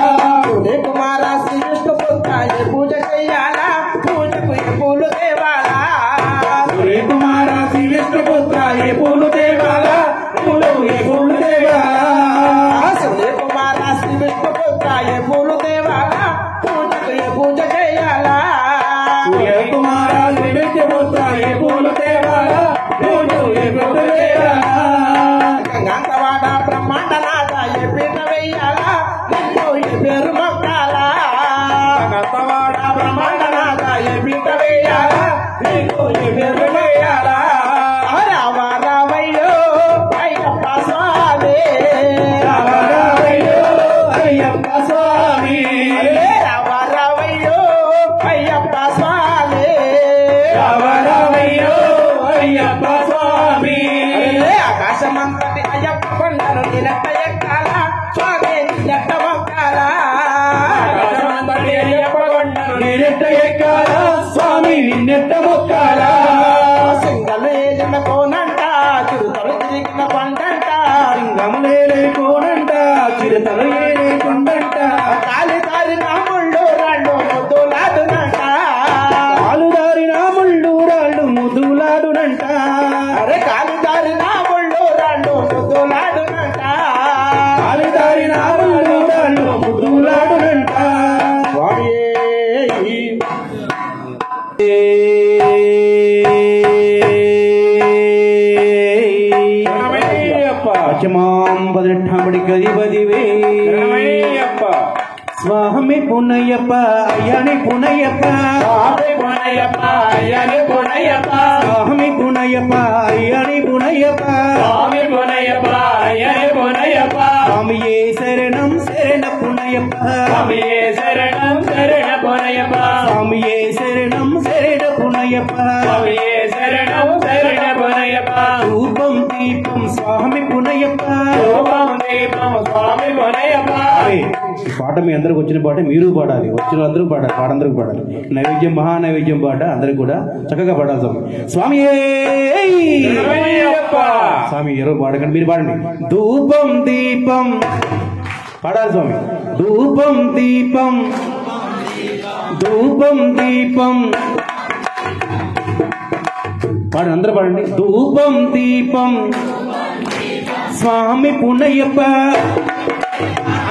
ఉదయ కుమార శ్రీ విష్ణు పుత్ర ఏ పూజ చెయ్యాలా పూజకు ఏ పూలు తేవాలా సూర్య కుమార శ్రీ విష్ణుపుత్ర ఏ పూలు తేవాలా పూలు ఏ పూలు తేవాలా శివుని కుమార శ్రీ విష్ణు పుత్ర ఏ పూలు తేవాలా పూజకు ఏ పూజ చేయాలా సూర్య కుమార శ్రీ విష్ణుపుత్ర ఏ పూలు తేవాలా గంగవాడ బ్రహ్మాండనాథ ఏ పీట వెయ్యాలా నిన్ను ఈ పేరు మొక్కాలా గంగవాడ బ్రహ్మాండనాథ ఏ పీట వెయ్యాలా నిన్ను ఈ పేరు వెయ్యాలా రామ రామయ్యో అయ్యప్ప స్వామి రామ రామయ్యో అయ్యప్ప స్వామి రామ రామయ్యో అయ్యప్ప స్వామి రామ రామయ్యో అయ్యప్ప స్వామి ఆకాశమంతటి అయ్యప్ప కొండను నిలట ఎక్కాల స్వామి నిలట మొక్కాల ఆకాశమంతటి అయ్యప్ప కొండను నిలట ఎక్కాల స్వామి నిన్నెట్ట మొక్కాల సింగలు ఏలిన కోనంట చిరుతలు తిరిగిన పండంట సింగములు ఏలే కోనంట చిరుతలు ఏలే కొండంట కాలి దారి నాముళ్ళు రాళ్ళు ముద్దులాడునంట కాలు దారి నాముళ్ళు రాళ్ళు ముద్దులాడునంట అరే కాలు దారి నాముళ్ళు రాళ్ళు ముద్దులాడునంట కాలి దారి నాముళ్ళు రాళ్ళు ముద్దులాడునంట పచ్చమాంబడి గదివదివే స్వామి పునయ్యప్ప అయ్యని పునయ్యప్ప స్వామి పునయ్యప్ప అయ్యని పునయ్యప్ప స్వామి పునయ్యప్ప అయ్యని పునయ్యప్ప స్వామి పునయ్యప్ప అయ్యని పునయ్యప్ప స్వామియే శరణం శరణ పునయ్యప్ప స్వామియే శరణం శరణ పునయ్యప్ప స్వామియే శరణం శరణ పునయ్యప్ప స్వామియే శరణం శరణ పునయ్యప్ప రూపం దీపం స్వామి పునయ్యప్ప రూపం దీపం స్వామి పునయ్యప్ప ఈ పాట మీ అందరికి వచ్చిన పాట మీరు పాడాలి, వచ్చిన అందరూ పాడాలి, పాడందరికి పాడాలి. నైవేద్యం మహా నైవేద్యం పాట అందరికి కూడా చక్కగా పాడాలి. స్వామి స్వామి ఎవరో పాడకండి, మీరు పాడండి. ధూపం దీపం పాడాలి స్వామి. ధూపం దీపం ధూపం దీపం పాడండి, అందరూ పాడండి. ధూపం దీపం స్వామి పునయ్యప్ప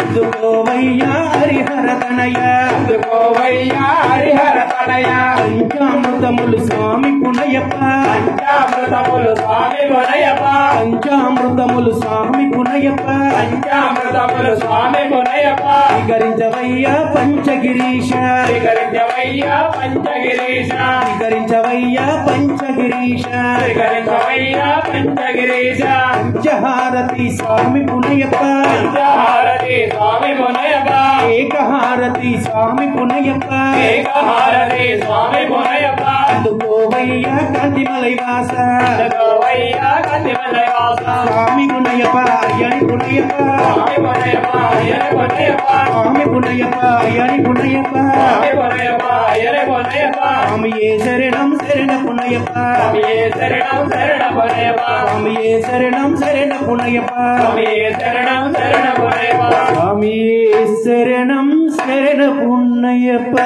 అందుకోవయ్యా హరిహర తనయ అందుకోవయ్యా హరిహర తనయ పంచామృతములు స్వామి పునయ్యప్ప పంచామృతములు స్వామి పునయ్యప్ప పంచామృతములు స్వామి పునయ్యప్ప పంచామృతములు స్వామి పునయ్యప్ప స్వీకరించవయ్యా పంచగిరీశ స్వీకరించవయ్యా పంచగిరీశ స్వీకరించవయ్యా పంచగిరీశ స్వీకరించవయ్యా పంచగిరీశ పంచహారతి స్వామి పునయ్యప్ప పంచహారతి స్వామి పునయ్యప్ప ఏకహారతి స్వామి పునయ్యప్ప ఏకహారతి స్వామి పునయ్యప్ప అందుకోవయ్యా కాంతిమలై వాస అందుకోవయ్యా కాంతిమలై వాస స్వామి పునయ్యప్ప అయ్యని పునయ్యప్ప స్వామి పునయ్యప్ప అయ్యని పునయ్యప్ప స్వామి పునయ్యప్ప అయ్యని పునయ్యప్ప స్వామి పునయ్యప్ప అయ్యని పునయ్యప్ప స్వామియే శరణం శరణ పునయ్యప్ప స్వామియే శరణం శరణ పునయ్యప్ప స్వామియే శరణం శరణ పునయ్యప్ప స్వామియే శరణం శరణ పునయ్యప్ప స్వామియే శరణం శరణ పునయ్యప్ప.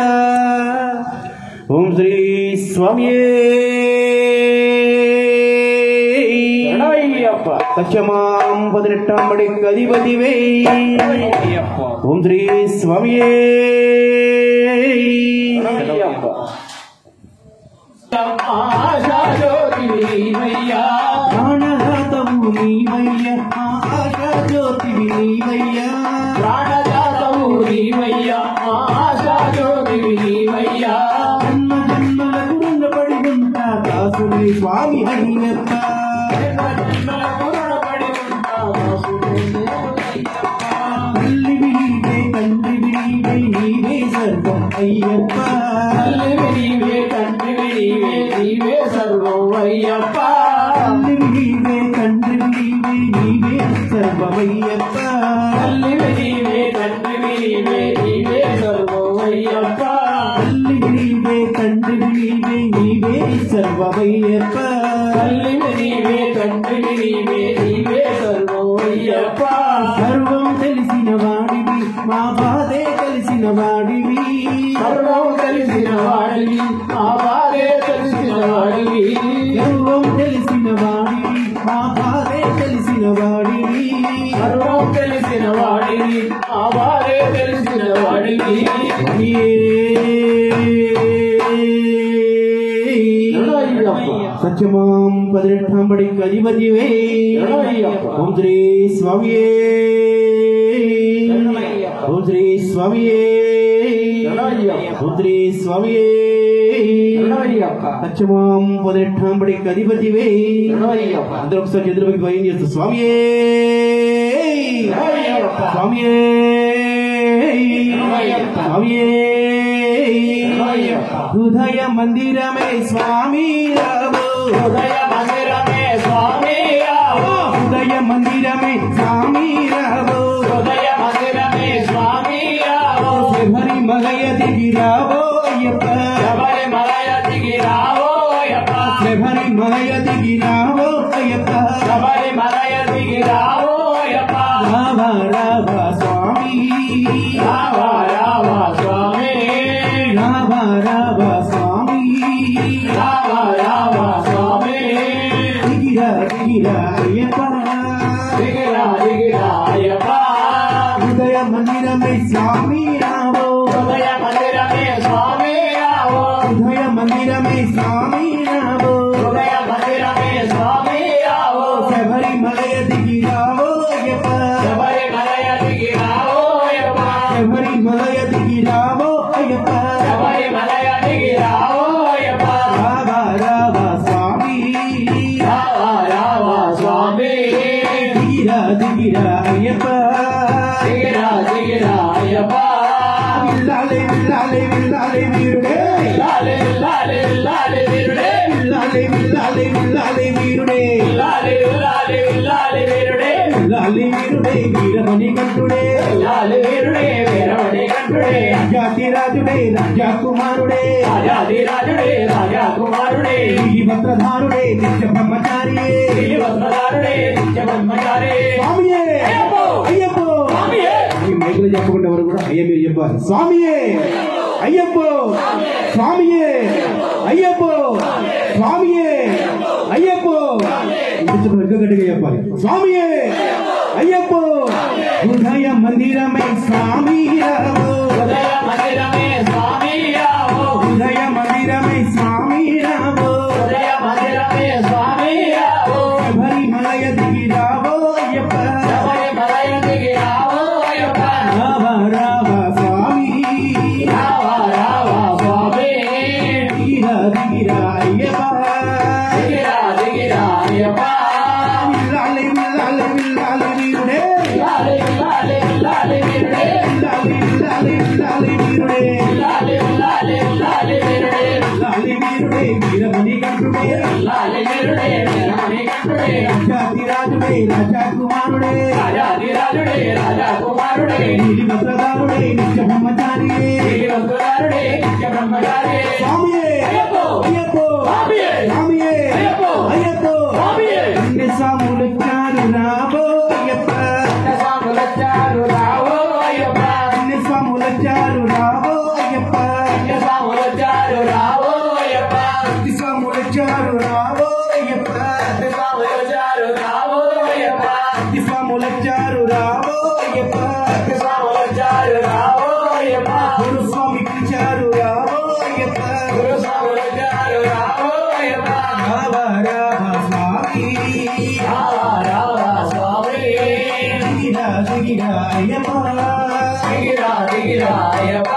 ఓం శ్రీ స్వామియే శరణమయ్యప్ప సత్యమాం పదినెట్టాంబడి గదిపతివే. ఓం శ్రీ స్వామియే శరణమయ్యప్ప ఆశాజ్యోతి నీవయ్యా ప్రాణదాతవు నీవయ్య ఆశాజ్యోతివి నీవయ్యా ప్రాణదాతవు నీవయ్యా ఆశాజ్యోతి నీవయ్యా జన్మ జన్మలకు రుణపడి ఉంటా దాసుని స్వామి అయ్యప్ప జన్మలకు రుణపడి ఉంటా దాసుని అయ్యప్ప తల్లివి నీవే తండ్రివి నీవే నీవే సర్వం అయ్యప్ప తల్లివి నీవే తండ్రివి నీవే నీవే సర్వం అయ్యప్ప తల్లివి నీవే తండ్రివి నీవే నీవే సర్వమయ్యప్ప తల్లివి నీవే తండ్రివి నీవే నీవే సర్వం అయ్యప్ప తల్లివి నీవే తండ్రివి నీవే నీవే సర్వమయ్యప్ప తల్లివి నీవే తండ్రివి నీవే నీవే సర్వం అయ్యప్ప సర్వం తెలిసిన వాడివి మా బాధే తెలిసిన వాడివి సర్వం తెలిసిన వాడివి మా బాధే తెలిసిన వాడివి సర్వం తెలిసిన వాడివి మా బాధే తెలిసిన వాడివి సర్వం తెలిసిన వాడివి మా బాధే తెలిసిన వాడివి సత్యమాం పదినెట్టాంబడి కదిపతివే ఓం శ్రీ స్వామియే ఓం శ్రీ స్వామియే ఓం శ్రీ స్వామియే సత్యమాం పదినెట్టాంబడి కదిపతివే అందరూ ఒకసారి ఎదురుకి ఏం చేస్తారు స్వామియే స్వామియే స్వామియే హృదయ మందిరమే స్వామి రావు హృదయ మందిరమే స్వామి రావు హృదయ మందిరమే స్వామి రావు హృదయ మందిరమే స్వామి రావు శబరి మలయ దిగి రావో అయ్యప్ప శబరి మలయ దిగి రావో అయ్యప్ప శబరి మలయ దిగి రావో అయ్యప్ప శబరి మలయ దిగి రావో అయ్యప్ప రావ రావ స్వామి రావ రావ స్వామి రావ రావ స్వామి రావ రావ స్వామి దిగిరా దిగిరా అయ్యప్ప దిగిరా దిగిరా అయ్యప్ప హృదయ మందిరమే స్వామి రావో హృదయ మందిరమే స్వామి రావో హృదయ మందిరమే స్వామి రావో హృదయ మందిరమే స్వామి రావో శబరి మలయ దిగి రావో అయ్యప్ప శబరి మలయ దిగి రావో అయ్యప్ప శబరి మలయ దిగి రావో అయ్యప్ప శబరి మలయ దిగి రావో అయ్యప్ప రావ రావ స్వామి రావ రావ స్వామి దిగిరా దిగిరా అయ్యప్ప దిగిరా దిగిరా అయ్యప్ప విల్లాలి విల్లాలి విల్లాలి వీరుడే లాలి లాలి లాలి వీరుడే విల్లాలి విల్లాలి విల్లాలి వీరుడే లాలి లాలి లాలి వీరుడే విల్లాలి వీరుడే వీరమణి కంఠుడే లాలి వీరుడే వీరమణి కంఠుడే రాజాతి రాజుడే రాజా కుమారుడే రాజాది రాజుడే రాజా కుమారుడే భద్రధారుడే నిత్య బ్రహ్మచారియే వస్త్రధారుడే నిత్య బ్రహ్మచారి స్వామియే అయ్యప్పో! అయ్యప్పో స్వామియే! ఈ మైకులు చెప్పకుండా ఎవరు కూడా అయ్య మీరు చెప్పాలి స్వామియే అయ్యప్పో స్వామియే అయ్యప్పో స్వామియే అయ్యప్పో ఇంకా గట్టిగా చెప్పాలి స్వామియే అయ్యప్పో హృదయ మందిరమే స్వామి రావు హృదయ మందిరమే స్వామి రావో హృదయ మందిరమే స్వామి రావు హృదయ మందిరమే స్వామి రావో శబరి మలయ దిగి రావో అయ్యప్ప శబరి మలయ దిగి రావో అయ్యప్ప రావ రావ స్వామి రావ రావ స్వామి దిగిరా దిగిరా అయ్యప్ప దిగిరా దిగిరా అయ్యప్ప విల్లాలి విల్లాలి విల్లాలి వీరుడే లాలి లాలి లాలి వీరుడే విల్లాలి విల్లాలి విల్లాలి వీరుడే లాలి లాలి లాలి వీరుడే విల్లాలి వీరుడే వీరమణి కంఠుడే లాలి వీరుడే వీరమణి కంఠుడే రాజాతి రాజుడే రాజా కుమారుడే రాజాది రాజుడే రాజా కుమారుడే భద్రధారుడే నిత్య బ్రహ్మచారియే వస్త్రధారుడే నిత్య బ్రహ్మచారి స్వామియే అయ్యప్పో! అయ్యప్పో స్వామియే! స్వామియే అయ్యప్పో! అయ్యప్పో స్వామియే! అన్ని సాములు చాలు రాబో అయ్యప్ప స్వాములొచ్చారు రావో అయ్యప్ప అన్ని స్వాముల చాలు రాబో అయ్యప్ప స్వాములొచ్చారు రావో అయ్యప్ప అన్ని స్వాముల చాలు రాబో అయ్యప్ప స్వాములొచ్చారు రావో అయ్యప్ప అన్ని స్వాముల చాలు రాబో అయ్యప్ప స్వాములొచ్చారు రావో అయ్యప్ప గురు స్వామి పిలిచారు రాబో అయ్యప్ప గురు స్వాములొచ్చారు రావో అయ్యప్ప రావ రావ స్వామి రావ రావ స్వామి దిగిరా దిగిరా అయ్యప్ప దిగిరా దిగిరా అయ్యప్ప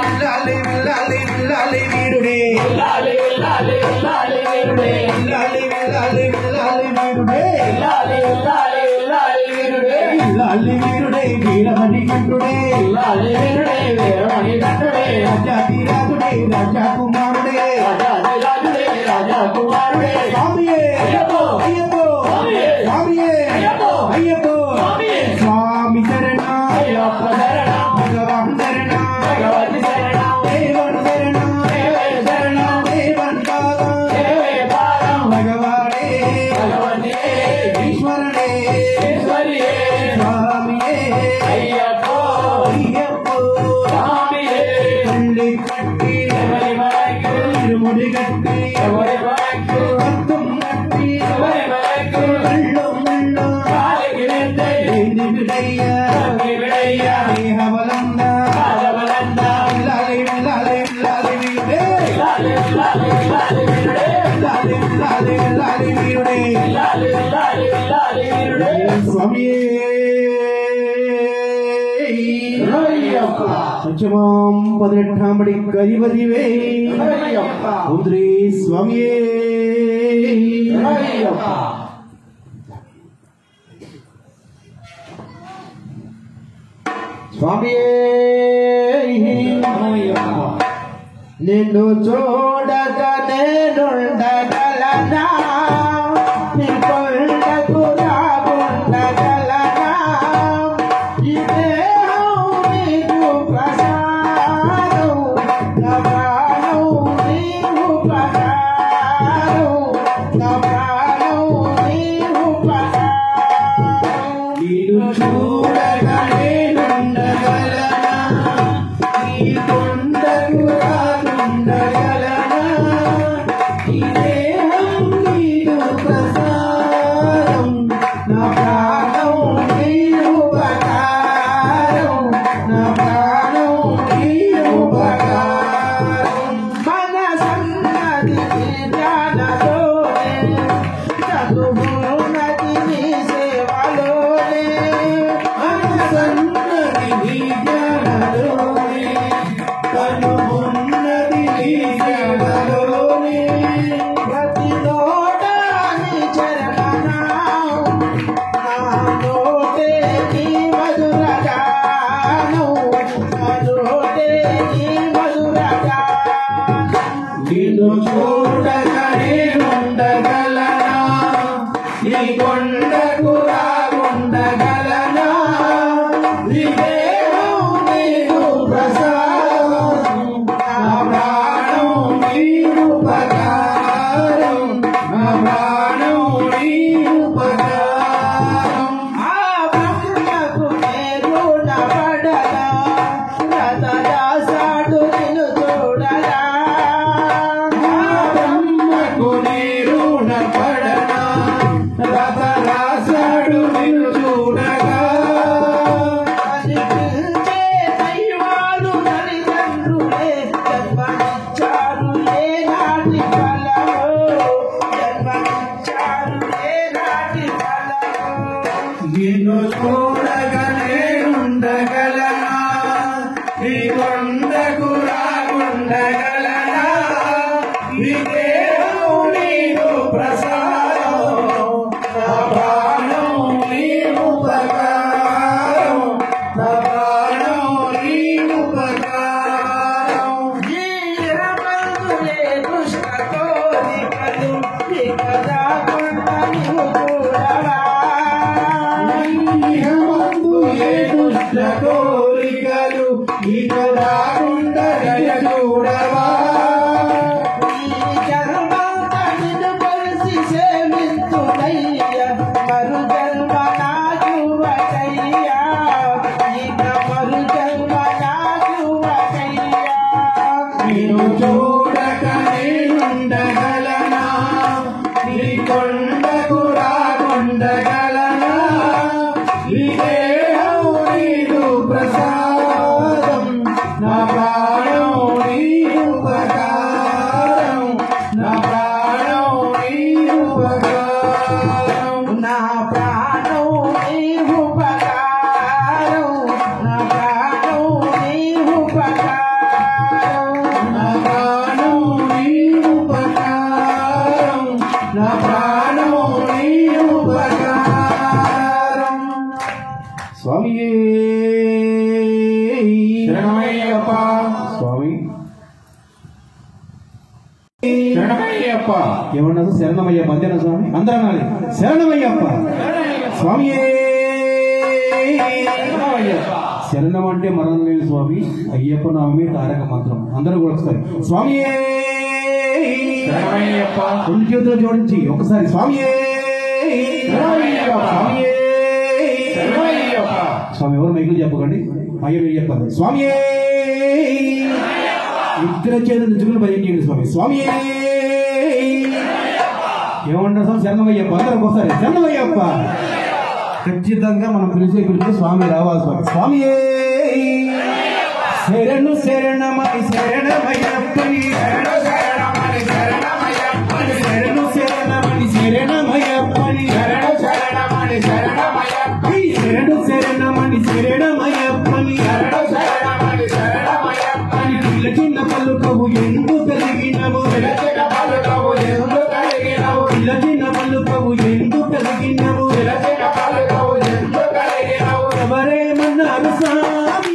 విల్లాలి విల్లాలి విల్లాలి వీరుడే లాలి లాలి లాలి వీరుడే విల్లాలి విల్లాలి విల్లాలి వీరుడే లాలి లాలి లాలి వీరుడే విల్లాలి వీరుడే వీరమణి కంఠుడే లాలి వీరుడే వీరమణి కంఠుడే రాజాతి రాజుడే రాజా కుమారుడే రాజాది రాజుడే రాజా కుమారుడే స్వామియే అయ్యప్పో! అయ్యప్పో స్వామియే! స్వామియే అయ్యప్పో! అయ్యప్పో స్వామియే! స్వామి శరణ అయ్యప్ప శరణం భగవాన్ శరణ భగవతి శరణం దేవన్ శరణ దేవే శరణం దేవన్ పాదం దేవే పాదం భగవానే భగవతి ఈశ్వరనే ఈశ్వరియే స్వామియే అయ్యప్పో అయ్యప్పో స్వామియే పల్లి కట్టి ఎవరి మనకు ఇరుముడి కట్టి ఎవరి మనకు రక్తం కట్టి ఎవరి మనకు కళ్ళు ముళ్ళు కాలికి వెళ్తే విడయ్యా విడయ్యా దేహబలంద పాదబలంద విల్లాలి విల్లాలి విల్లాలి వీరుడే లాలి లాలి లాలి వీరుడే విల్లాలి విల్లాలి స్వామి పంచమాం 18 బడి గరివదివే ఉంద్రీ స్వామి స్వామి నిన్ను చూడక నేనుండగలనా నీ కొండకు రాగుండగలనా ఈ దేహం నీకు ప్రసాదం నా ప్రాణం నీకు ప్రసాదం నా ప్రాణం నీకు ప్రసాదం నిన్ను చూడక నేనుండగలనా నీ కొండకు రాగుండగలనా ఈ దేహం నీకు ప్రసాదం నా ప్రాణం నీకు ప్రసాదం నా ప్రాణం నీకు ప్రసాదం మనసన్నది జ్ఞానలోనే చదువున్నది నీ సేవలోనే మనసన్నది నీ జ్ఞానలోనే కనున్నది నీ సేవలోనే ప్రతి నోట నీ చరణనాం నా నోటే నీ మధుర గానం నా నోటే నీ మధుర గానం నిన్ను చూడక నేనుండగలనా నీ కొండకు రాగుండగలనా నీ దేహం నీకు ప్రసాదం నా ప్రాణం నీకు ప్రకారం నా ప్రాణం నీకు ప్రకారం ఆ బ్రహ్మకు నేరుణ పడగా రతదాసాడు నిన్ను చూడగా ఆ బ్రహ్మకు నేరుణ పడగా రతదాసాడు నిన్ను చూడగా అనిపించే దైవాలు తల్లిదండ్రులే జన్మనిచ్చారు ఏ నాటి ఫలమో జన్మనిచ్చారు ఏ నాటి ఫలమో నిన్ను చూడగా నేనుండగలనా నీ కొండకు రాగుండగలనా నీ దేహం నీకు ప్రసాదం నా ప్రాణం నీకు ప్రకారం నా ప్రాణం నీకు ప్రకారం ఈ రమందులే దుష్ట కోరికలు ఇక రాకుండా నీవు చూడవా మందు ఏ దుష్ట కోరికలు ఇక రాకుండా దయ చూడవా ఈ జన్మంత నిన్ను కలిసి సేవించునయ్య మరు జన్మ నాకువకయ్యా ఇక మరు జన్మ నాకువకయ్యా నిన్ను చూడక నేనుండగలనా నీ కొండకు రాగుండగలనా నీ దేహం నీకు ప్రసాదం నా ప్రాణం నీకు ప్రకారం నా ప్రాణం నీకు ప్రకారం నా ప్రాణం నీకు ప్రకారం నా ప్రాణం నీకు ప్రకారం నా ప్రాణం నీకు ప్రకారం నా ప్రాణం నీకు ప్రకారం స్వామి శరణమయ్యప్ప స్వామి శరణమయ్యప్ప ఏమన్నా శరణమయ్యప్ప అంతేనా స్వామి అందరూ అనాలి శరణమయ్యప్ప స్వామి శరణం అంటే మరణం లేదు స్వామి అయ్యప్ప నామే తారక మంత్రం అందరూ కూడా ఒకసారి స్వామి శరణమయ్యప్ప రెండు చేతులు జోడించి ఒకసారి స్వామి స్వామి ఎవరు మైకులు చెప్పకండి అయ్యో మీరు చెప్పండి స్వామి ఇద్దరు చేతులు దిగులు భరించండి స్వామి స్వామి ఏమన్నా స్వామి శరణమయ్యప్ప అందరూ ఒకసారి శరణమయ్యప్ప ఖచ్చితంగా మనం పిలిచే స్వామి రావాలి స్వామి స్వామి శరణు శరణమని శరణమయ్యప్పని శరణు శరణమని శరణమయ్యప్పని శరణు శరణమని శరణమయ్యప్పని శరణు శరణమని శరణమయ్యప్ప పలుకవు ఎందు కలిగినవు విలసిన పలుకవు ఎందు కలిగినవు విలచిన పలుకవు ఎందు కలిగినవు విలసిన పలుకవు ఎందు కలిగినవు ఎవరేమన్నారు స్వామి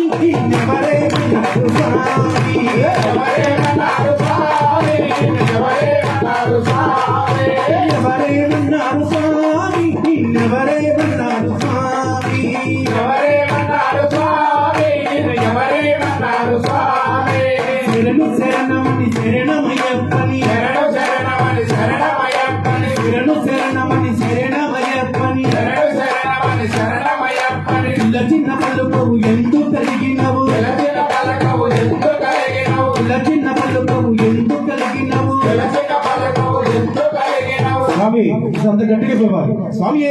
ఎవరేమన్నారు స్వామి ఎవరేమన్నారు స్వామి ఎవరేమన్నారు స్వామి ఎవరేమన్నారు స్వామి ఎవరేమన్నారు స్వామి ఎవరేమన్నారు స్వామి ఎవరేమన్నారు స్వామి శరణు శరణమని శరణమయ్యప్పని శరణు శరణమని శరణమయ్యప్పని శరణు శరణమని శరణమయ్యప్పని శరణు శరణమని శరణమయ్యప్పని లచిన పలుకవు ఎందు కలిగినవు విలసిన పలుకవు ఎందు కలిగినవు లచిన పలుకవు ఎందు కలిగినవు విలసిన పలుకవు ఎందు కలిగినవు స్వామి అంత గట్టిగా పిలవాలి స్వామి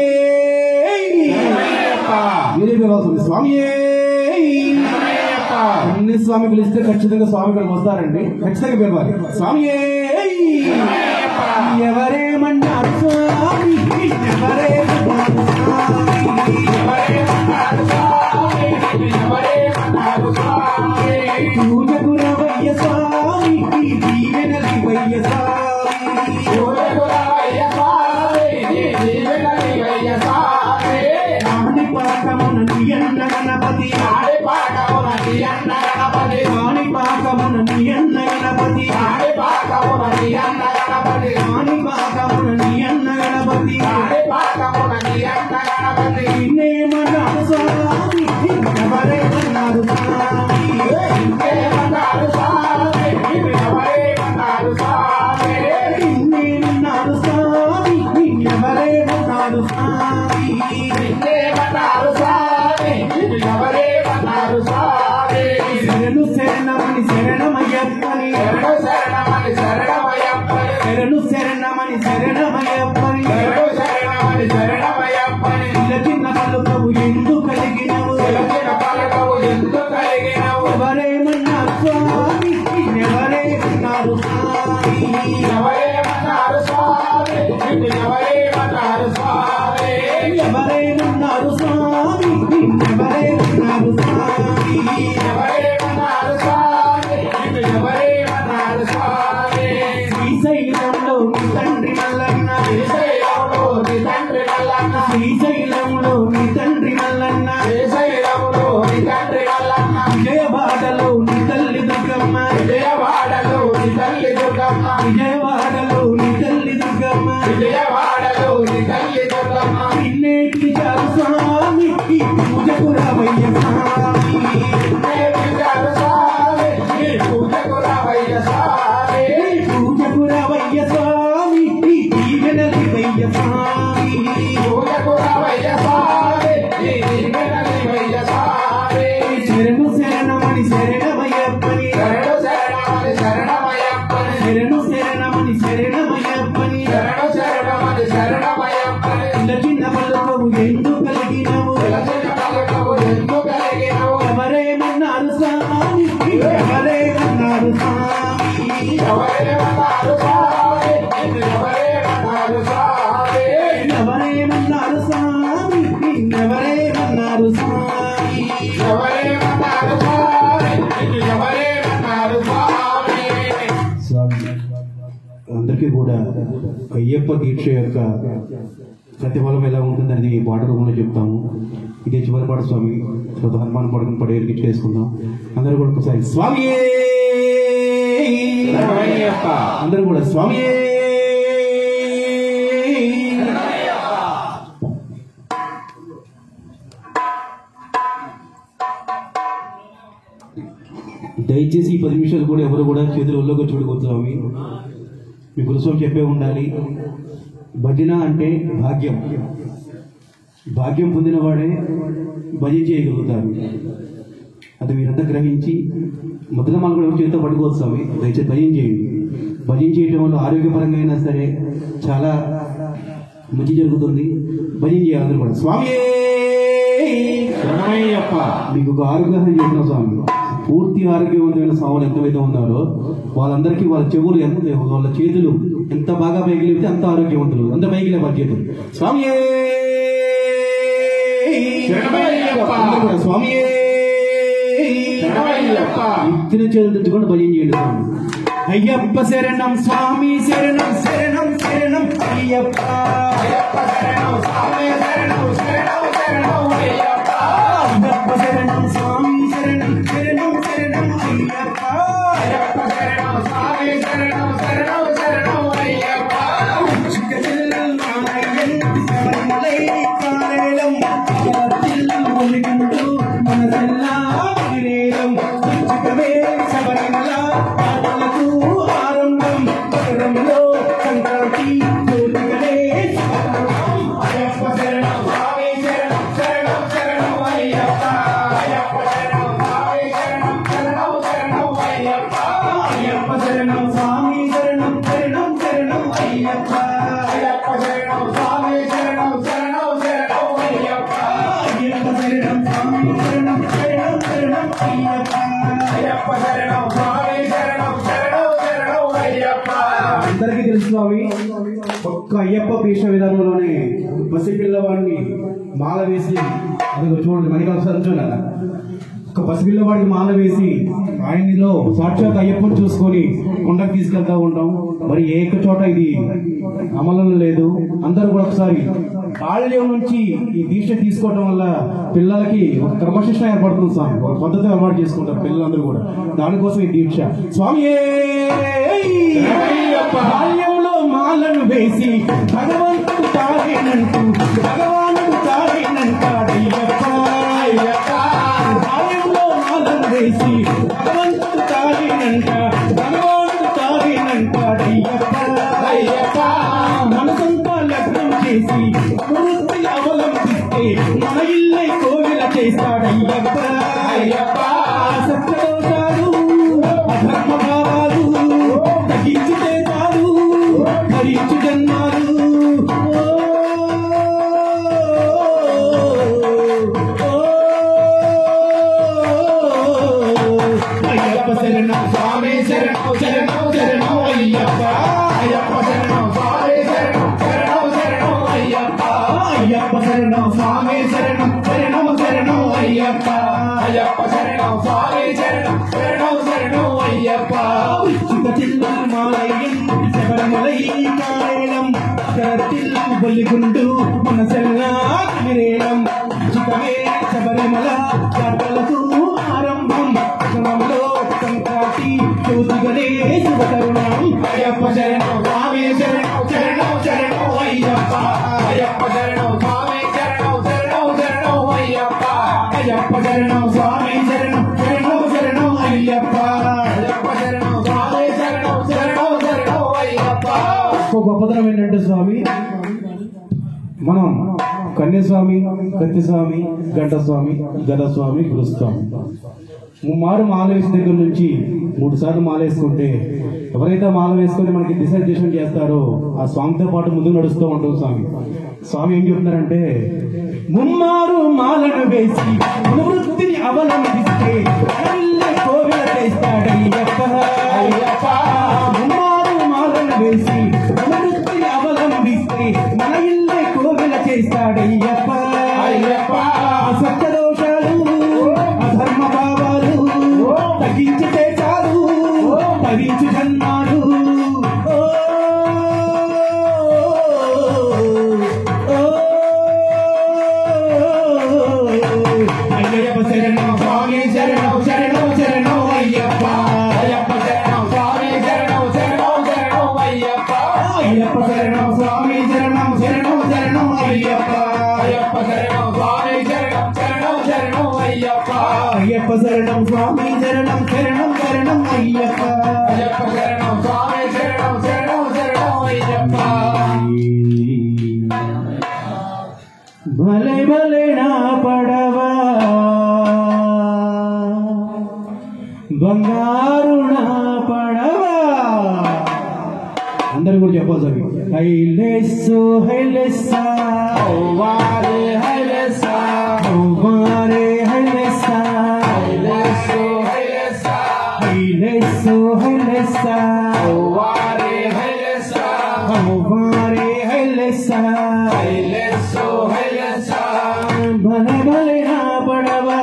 మీరే పిలవాలి స్వామి అన్ని స్వామి పిలిస్తే ఖచ్చితంగా స్వామి ఇక్కడికి వస్తారండి ఖచ్చితంగా పిలవాలి స్వామి ఎవరేమన్నారు స్వామి ఎవరేమన్నారు స్వామి ఎవరేమన్నారు స్వామి ఎవరేమన్నారు స్వామి పూజకు రవయ్య స్వామి దీవెనలివయ్య స్వామి పూజకులవయ్య స్వామి దీవెనలివయ్య స్వామి ఆడి పాకమున నియన్న గణపతి ఆడి పాకమున నియన్న గణపతి ఆడి పాకమున నియన్న గణపతి ఆడి పాకమున నియన్న గణపతి ఆడి పాకమున నియన్న గణపతి ఆడి పాకమున నియన్న గణపతి నిన్నేమన్నారు స్వామి ఎవరేమన్నారు స్వామి ఇంకేమన్నారు స్వామి ఎవరేమన్నారు స్వామి నిన్నేమన్నారు స్వామి ఎవరేమన్నారు స్వామి ఇంకేమన్నారు స్వామి ఎవరేమన్నారు స్వామి శరణు శరణమని శరణమయ్యప్పని శరణు శరణమని శరణమయ్యప్పని శరణు శరణమని శరణమయ్యప్పని శరణు శరణమని శరణమయ్యప్పని లచిన పలుకవు ఎందు కలిగినవు విలసిన పలుకవు ఎందు కలిగినవు ఎవరేమన్నారు స్వామి ఎవరేమన్నారు స్వామి ఎవరేమన్నారు స్వామి ఎవరేమన్నారు స్వామి ఎవరేమన్నారు స్వామి ఎవరేమన్నారు స్వామి ఎవరేమన్నారు స్వామి ఎవరేమన్నారు స్వామి శ్రీశైలంలో నీ తండ్రి మల్లన్న శ్రీశైలంలో నీ తండ్రి మల్లన్న శ్రీశైలంలో నీ తండ్రి మల్లన్న శ్రీశైలంలో నీ తండ్రి మల్లన్న విజయవాడలో నీ తల్లి దుర్గమ్మ విజయవాడలో నీ తల్లి దుర్గమ్మ విజయవాడలో నీ తల్లి దుర్గమ్మ విజయవాడలో నీ తల్లి దుర్గమ్మ నిన్నేటి చాలు స్వామి పూజకు రావయ్య స్వామి నేర్పించారు స్వామి నీ పూజకు రావయ్య స్వామి పూజకు రావయ్య స్వామి దీవెనలివయ్య స్వామి పూజకు రావయ్య స్వామి నీ దీవెనలివయ్య స్వామి శరణు శరణమని శరణమయ్యప్పని శరణు శరణమని శరణమయ్యప్పని శరణు శరణమని శరణమయ్యప్పని శరణు శరణమని శరణమయ్యప్పని లచిన పలుకవు ఎందు కలిగినవు విలసిన పలుకవు ఎందు కలిగినవు ఎవరేమన్నారు స్వామి ఎవరేమన్నారు స్వామి ఎవరేమన్నారు స్వామి ఎవరేమన్నారు స్వామి ఎవరేమన్నారు స్వామి ఎవరేమన్నారు స్వామి ఎవరేమన్నారు స్వామి ఎవరేమన్నారు స్వామి స్వామి అందరికీ కూడా అయ్యప్ప దీక్ష యొక్క ప్రతిఫలం ఎలా ఉంటుందని ఈ పాట రూపంలో చెప్తాము. ఇదే చివరి పాట స్వామి హనుమాన్ పడుకుని పడేరికి చేసుకుందాం. అందరూ కూడా ఒకసారి స్వామి అందరూ కూడా స్వామి దయచేసి ఈ 10 నిమిషాలు కూడా ఎవరు కూడా చేతులు ఒళ్ళోకి చూడకూడదు స్వామి. మీ గురుస్వామి చెప్పే ఉండాలి. భజన అంటే భాగ్యం. భాగ్యం పొందిన వాడే భజన చేయగలుగుతారు. అది మీరంతా గ్రహించి ముద్రమాలు కూడా చేతితో పట్టుకోవచ్చు స్వామి. దయచేసి భజన చేయండి. భజన చేయడం వల్ల ఆరోగ్యపరంగా అయినా సరే చాలా మంచి జరుగుతుంది. భజన చేయాలని కూడా స్వామి మీకు ఒక ఆరోగ్యం చెప్తున్నా స్వామి. పూర్తి ఆరోగ్యవంతమైన స్వాములు ఎంతమైతే ఉన్నారో వాళ్ళందరికీ వాళ్ళ చెవులు ఎంత వాళ్ళ చేతులు ఎంత బాగా పైకి లేపితే అంత ఆరోగ్యవంతులు. అంత పైకి లేవు వాళ్ళ చేతులు. స్వామి స్వామి ఇచ్చిన చేతులు తెచ్చుకొని భజన చేయండి స్వామి. అయ్యప్ప శరణం స్వామి శరణం శరణం శరణం అయ్యప్ప అయ్యప్ప శరణం స్వామి శరణం శరణం శరణం అయ్యప్ప అయ్యప్ప శరణం స్వామి శరణం శరణం శరణం అయ్యప్ప అయ్యప్ప శరణం స్వామి శరణం శరణం శరణం అయ్యప్ప శబరిమలై కారేలం ఒలిగుంటూ మనసెల్లా విరేలం చిక్కవే శబరిమల ఆటలకు ఆరంభం పట్టణంలో సంక్రాంతి జ్యోతిగలే అయ్యప్ప శరణం స్వామి శరణం శరణం శరణం అయ్యప్ప అయ్యప్ప శరణం స్వామి శరణం శరణం శరణం అయ్యప్ప అయ్యప్ప శరణం స్వామి శరణం శరణం శరణం అయ్యప్ప అయ్యప్ప శరణం స్వామి శరణం శరణం శరణం అయ్యప్ప అయ్యప్ప శరణం స్వామి శరణం శరణం శరణం అయ్యప్ప అయ్యప్ప శరణం స్వామి శరణం శరణం శరణం అయ్యప్ప అందరికీ తెలుసు స్వామి ఒక్క అయ్యప్ప భీష్మ విధానంలోనే పసిపిల్లవాడిని మాల వేసి అది చూడండి మనకి ఒకసారి చూడాలి ఒక పసిపిల్లవాడికి మాల వేసి ఆయనలో సాక్షాత్ అయ్యప్పని చూసుకొని కొండకు తీసుకెళ్తా ఉంటాం. మరి ఏ ఒక్క చోట ఇది అమలు లేదు. అందరూ కూడా ఒకసారి బాల్యం నుంచి ఈ దీక్ష తీసుకోవడం వల్ల పిల్లలకి ఒక క్రమశిక్షణ ఏర్పడుతుంది స్వామి. ఒక పద్ధతి అలవాటు చేసుకుంటారు పిల్లలందరూ కూడా. దానికోసం ఈ దీక్ష స్వామి బాల్యంలో మాలను వేసి భగవంతుడు తాగేనంటూ భగవానుడు తాగేనంటాడయ్యప్ప బాల్యంలో మాలను వేసి భగవంతుడు తాగేనంట భగవానుడు తాగేనంటాడయ్యప్ప మనసంతా లగ్నం చేసి వృత్తి అవలంబిస్తే మన ఇల్లే కోవిల చేస్తాడయ్యప్ప సత్యదోషాలు అధర్మ భావాలు తగ్గించి చేశారు భరించు జన్మాలు అయ్యప్ప శరణం స్వామి శరణం శరణం శరణం అయ్యప్ప అయ్యప్ప శరణం స్వామి శరణం శరణం శరణం అయ్యప్ప అయ్యప్ప శరణం స్వామి శరణం శరణం శరణం అయ్యప్ప అయ్యప్ప శరణం స్వామి శరణం శరణం శరణం అయ్యప్ప చిల్లమాలయం శబరిమలై కారేలం కరతిల్లు బొల్లిగుండు మనసెల్లా విరేలం చికవే శబరిమల జాతలకు ఆరంభం క్షణంలో సంక్రాంతి జ్యోతిగలే శుభతరుణం అయ్యప్ప శరణం స్వామి శరణం శరణం శరణం అయ్యప్ప అయ్యప్ప శరణం స్వామి శరణం శరణం శరణం అయ్యప్ప అయ్యప్ప శరణం స్వామి శరణం శరణం శరణం అయ్యప్ప అయ్యప్ప శరణం స్వామి శరణం శరణం శరణం అయ్యప్ప ఒక గొప్పతనం ఏంటంటే స్వామి మనం కన్యస్వామి కత్తిస్వామి గంటస్వామి గదస్వామి గురుస్వామి ముమ్మారు మాల వేసిన దగ్గర నుంచి 3 సార్లు మాల వేసుకుంటే ఎవరైతే మాల వేసుకొని మనకి దిశానిర్దేశం చేస్తారో ఆ స్వామితో పాటు ముందుకు నడుస్తూ ఉంటాం స్వామి. స్వామి ఏం చెప్తున్నారంటే ముమ్మారు మాలను వేసి వృత్తిని అవలంబిస్తే కోవిల చేస్తాడయ్యప్ప ముమ్మారు మాలను వేసి వృత్తిని అవలంబిస్తే మన ఇల్లే కోవిల చేస్తాడయ్యప్ప సత్యదోషాలు అధర్మ భావాలు తగ్గించి చేశారు భరించు జన్మాలు అయ్యప్ప శరణం స్వామి శరణం శరణం శరణం అయ్యప్ప అయ్యప్ప శరణం స్వామి శరణం శరణం శరణం అయ్యప్ప అయ్యప్ప శరణం స్వామి శరణం శరణం శరణం అయ్యప్ప అయ్యప్ప శరణం స్వామి శరణం శరణం శరణం అయ్యప్ప అయ్యప్ప శరణం స్వామి శరణం శరణం శరణం అయ్యప్ప అయ్యప్ప శరణం స్వామి శరణం శరణం శరణం అయ్యప్ప భలే భలే నా పడవా బంగారు నా పడవా అందరూ కూడా చెప్పాలి అవి హైలెస్సు హైలెస్సా వారే హైలెస్సా వారే హైలెస్సా హైలెస్సు హైలెస్సా హైలెస్సు హైలెస్సా వారే హైలెస్సా వారే హైలెస్సా హైలెస్సు హైలెస్సా భలే భలే నా పడవా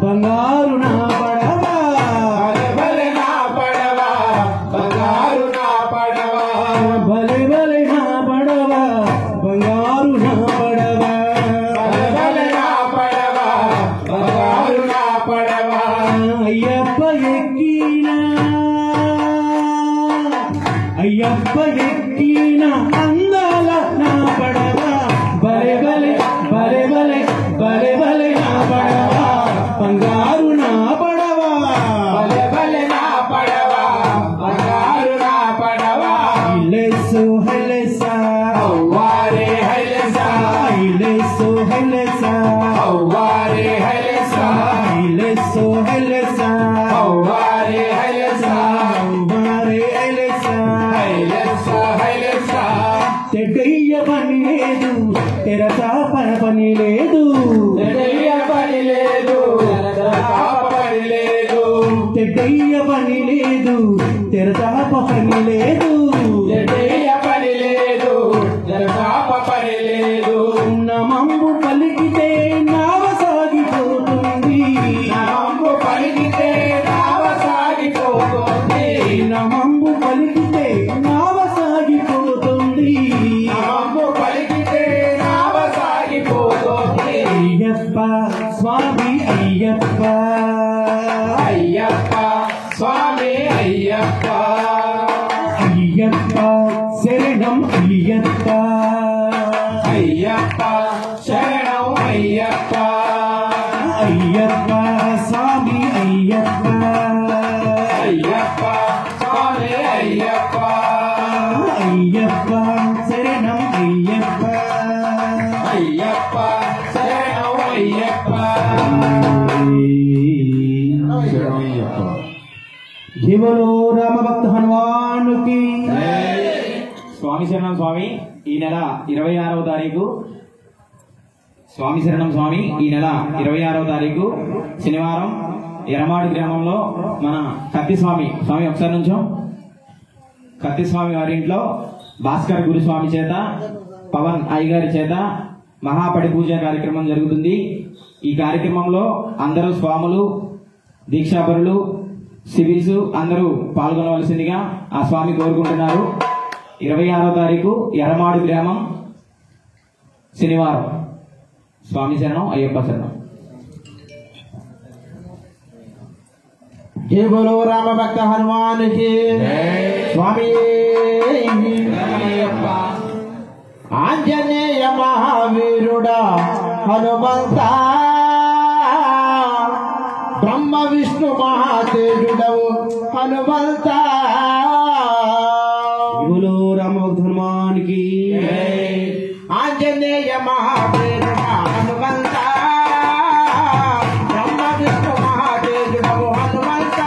బంగారు నా పడవా భలే భలే నా పడవ అయ్యప్ప ఎక్కిన అయ్యప్ప ఎక్కిన అందాల నా పడవ బలే బలే బలే బలే బలే బలే నా పడవ బంగారు నా పడవ భలే భలే నా పడవ బంగారు నా పడవ ఇలేసు హెలెసా వారే హైలసా ఇలేసు హెలెసా వారే హైలసా ఇలేసు హెలెసా వారే హైలసా మారే హెలెసా హైలసా హైలసా తెడ్డయ్య పని లేదు తెరచాపన పని లేదు తెడయ్య పని లేదు పని లేదు తెడ్డయ్య పని లేదు తెరచాప పని లేదు తెడయ్య పని లేదు జరపాప పని లేదు నమంబు పలికితే నావ సాగిపోతుంది నామంబు పలికితే నావ సాగిపోతుంది నమంబు పలికితే నావ సాగిపోతుంది నామంబు పలికితే నావ సాగిపోతుంది అయ్యప్ప స్వామి అయ్యప్ప అయ్యప్ప స్వామి అయ్యప్ప అయ్యప్ప శరణం అయ్యప్ప అయ్యప్ప శరణం అయ్యప్ప అయ్యప్ప స్వామి అయ్యప్ప అయ్యప్ప స్వామి అయ్యప్ప అయ్యప్ప శరణం అయ్యప్ప అయ్యప్ప శరణం అయ్యప్ప జీవలో రామభక్త హనుమానుకి స్వామి శరణం స్వామి ఈ నెల 26వ తారీఖు స్వామి శరణం స్వామి ఈ నెల 26వ తారీఖు శనివారం ఎరమాడు గ్రామంలో మన కత్తిస్వామి స్వామి ఒకసారి నుంచో కత్తిస్వామి వారి ఇంట్లో భాస్కర్ గురుస్వామి చేత పవన్ అయ్యగారి చేత మహాపడి పూజ కార్యక్రమం జరుగుతుంది. ఈ కార్యక్రమంలో అందరూ స్వాములు దీక్షాపరులు సివిల్స్ అందరూ పాల్గొనవలసిందిగా ఆ స్వామి కోరుకుంటున్నారు. 26వ తారీఖు ఎర్రమాడు గ్రామం శనివారం. స్వామి శరణం అయ్యప్ప శరణం. జయ బోలో రామ భక్త హనుమానికి స్వామి ఆంజనేయ మహావీరుడా హనుమంత బ్రహ్మ విష్ణు మహాతేజుడవు హనుమంత జీవలో రామభక్త హనుమానికి ఆంజనేయ మహావీరుడా హనుమంత బ్రహ్మ విష్ణు మహాతేజుడవు హనుమంత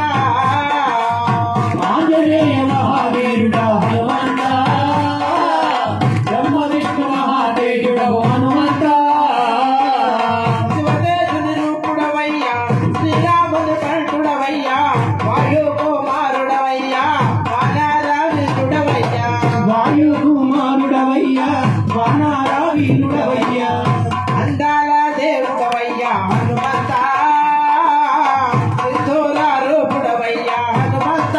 ఆంజనేయ మహావీరుడా హనుమంత బ్రహ్మ విష్ణు మహాతేజుడవు హనుమంత శివదేశుని రూపుడవయ్యా శ్రీరాముని కంఠుడవయ్యా వాయు కుమారుడవయ్యా వానరావినుడవయ్యా వాయు కుమారుడవయ్యా వానారా వీరుడవయ్యా అందాల దేవుడవయ్యా హనుమంత సింధూర రూపుడవయ్యా హనుమంత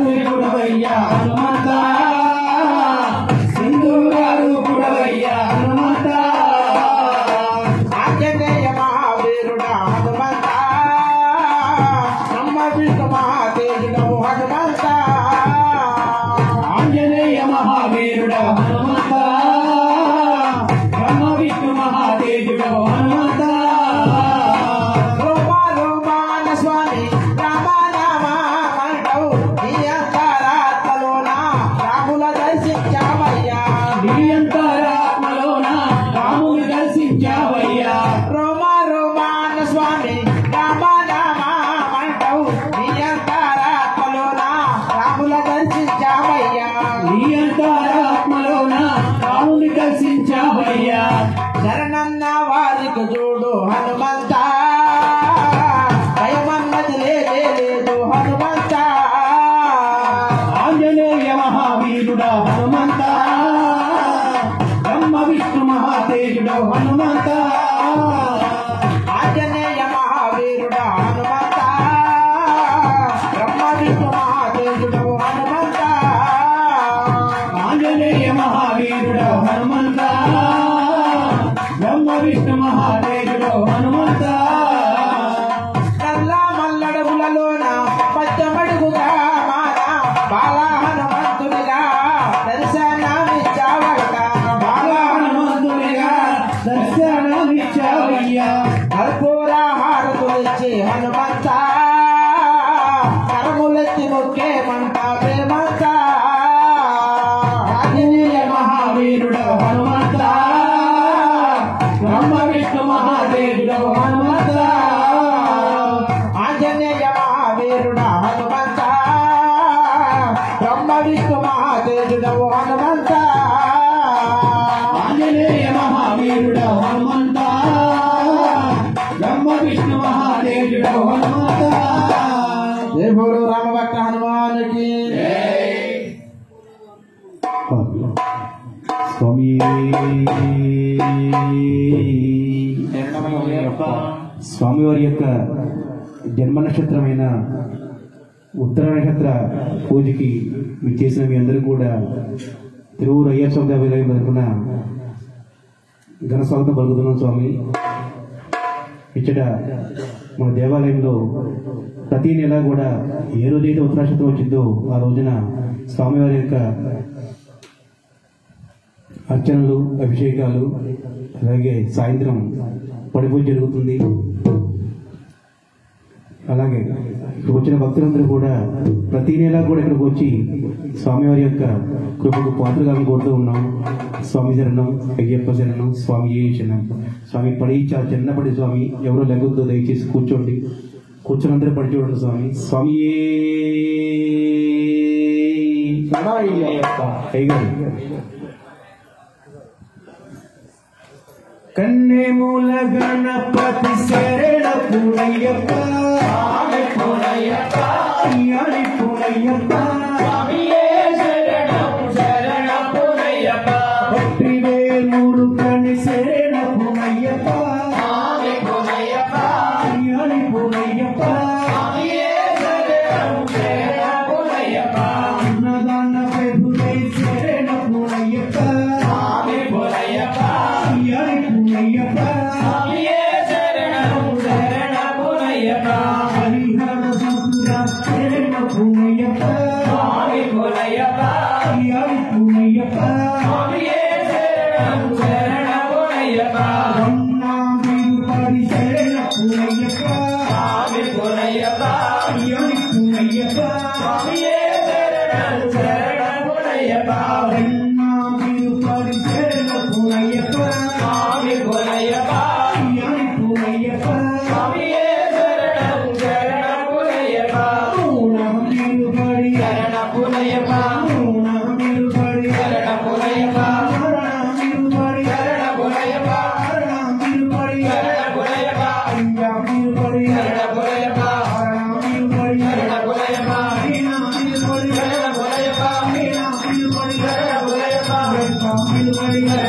వీరుడవయ్యా హనుమంత సింధూరారూపుడవయ్యా హనుమంత ఆంజనేయ మహావీరుడా హనుమంత బ్రహ్మ విష్ణు మహాతేజుడవు హనుమంత ఆంజనేయ మహావీరుడ హనుమంత బ్రహ్మ విష్ణు మహాతేజుడవు హనుమంత రూపాలుమాన స్వామి రామనామంటవు నీ అంతరాత్మలోన రాముల దర్శించావయ్యా నీ అంతరాత్మలోన రాముని దర్శించావయ్యా రూమాన స్వామి రామనామంటవు నీ అంతరాత్మలోన రాముల దర్శించావయ్యా నీ అంతరాత్మలోన రాముని దర్శించావయ్యా శరణన్న వారికి చూడు హనుమంత భయమన్నది లేదు హనుమంత ఆంజనేయ మహావీరుడ హనుమంత బ్రహ్మ విష్ణు మహాతేజుడవు హనుమంత ఆంజనేయ మహావీరుడా హనుమంత బ్రహ్మ విష్ణు మహాతేజుడవు హనుమంత ఆంజనేయ మహావీరుడ హనుమంత బ్రహ్మ విష్ణు మహాతేజుడవు హనుమంత వచ్చి హనుమంత కరములెత్తి మొక్కే మంట ప్రేమంత ఆంజనేయ మహావీరుడు హనుమంత బ్రహ్మ విష్ణు మహాదేవుడు హనుమంత ఆంజనేయ మహావీరుడు హనుమంత బ్రహ్మ విష్ణు మహాదేవుడు హనుమంత ఆంజనేయ మహావీరుడు హనుమంత బ్రహ్మ విష్ణు మహాదేవుడు హనుమంత జై బోలో రామభక్త హనుమానికి స్వామి స్వామివారి యొక్క జన్మ నక్షత్రమైన ఉత్తర నక్షత్ర పూజకి మీరు చేసిన మీ అందరూ కూడా తిరువురు అయ్యప్ప స్వామి దేవాలయం తరఫున ఘన స్వాగతం పలుకుతున్నాం స్వామి. ఇచ్చట మన దేవాలయంలో ప్రతి నెల కూడా ఏ రోజైతే ఉత్తర నక్షత్రం వచ్చిందో ఆ రోజున స్వామివారి యొక్క అర్చనలు అభిషేకాలు అలాగే సాయంత్రం పడిపూజ జరుగుతుంది. అలాగే ఇక్కడికి వచ్చిన భక్తులందరూ కూడా ప్రతి నెల కూడా ఇక్కడికి వచ్చి స్వామివారి యొక్క కృపకు పాత్రగా కోరుతూ ఉన్నాం. స్వామి శరణం, అయ్యప్ప శరణం, స్వామి ఏ శరణం. స్వామి పడి చాలా చిన్నపడి స్వామి, ఎవరో లెగొద్దు, దయచేసి కూర్చోండి. కూర్చొని అందరూ పడి చూడండి స్వామి. స్వామి కన్నెమూల గణపతి శరణ పూనయ్యప్ప పూనయ్యప్ప పూనయ్యప్ప పట్టివేలూరు కని శరణ పూనయ్యప్ప పూనయ్యప్ప అన్నదాన ప్రభువే శరణ పూనయ్యప్ప పూనయ్యప్ప హరిహర సముద్ర శరణ పూనయ్యప్ప పూనయ్యప్ప వన్నాంబిరుపడి శరణ పూనయ్యప్ప పూనయ్యప్ప వన్నాంబిరుపడి శరణ పూనయ్యప్ప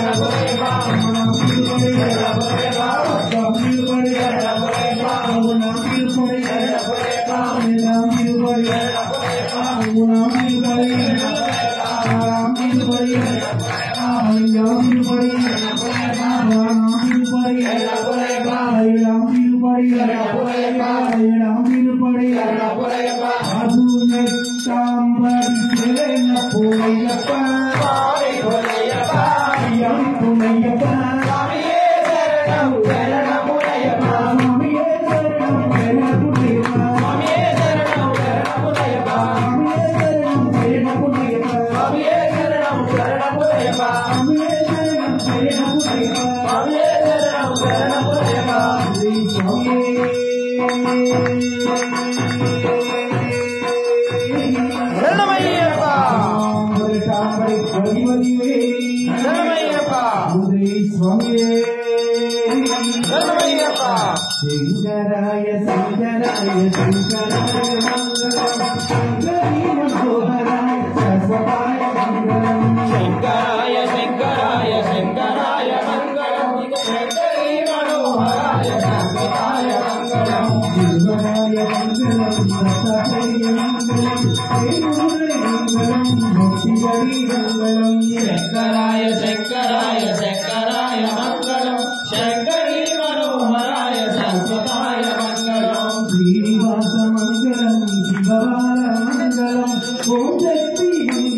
శంకరాయ శంకరాయ శంకరాయ మంగళం శంకరీ మనోహరాయ సర్వపాయ మంగళం శంకరాయ శంకరాయ శంకరాయ మంగళం శంకరీ మనోహరాయ సర్వపాయ మంగళం శివాయ మంగళం దత్తాత్రేయ మంగళం శ్రీగురుడే మంగళం భక్తిగరీ మంగళం శంకరాయ శంకరాయ శంకరాయ మంగళం శంకరీ మనోహరాయ సర్వపాయ మంగళం శ్రీనివాస మంగళం శివబాల మంగళం ఓం శక్తి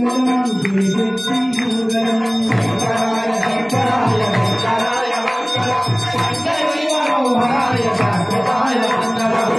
మంగళం జయ శక్తి మంగళం శంకరాయ శంకరాయ శంకరాయ మంగళం శంకరీ మనోహరాయ సర్వపాయ మంగళం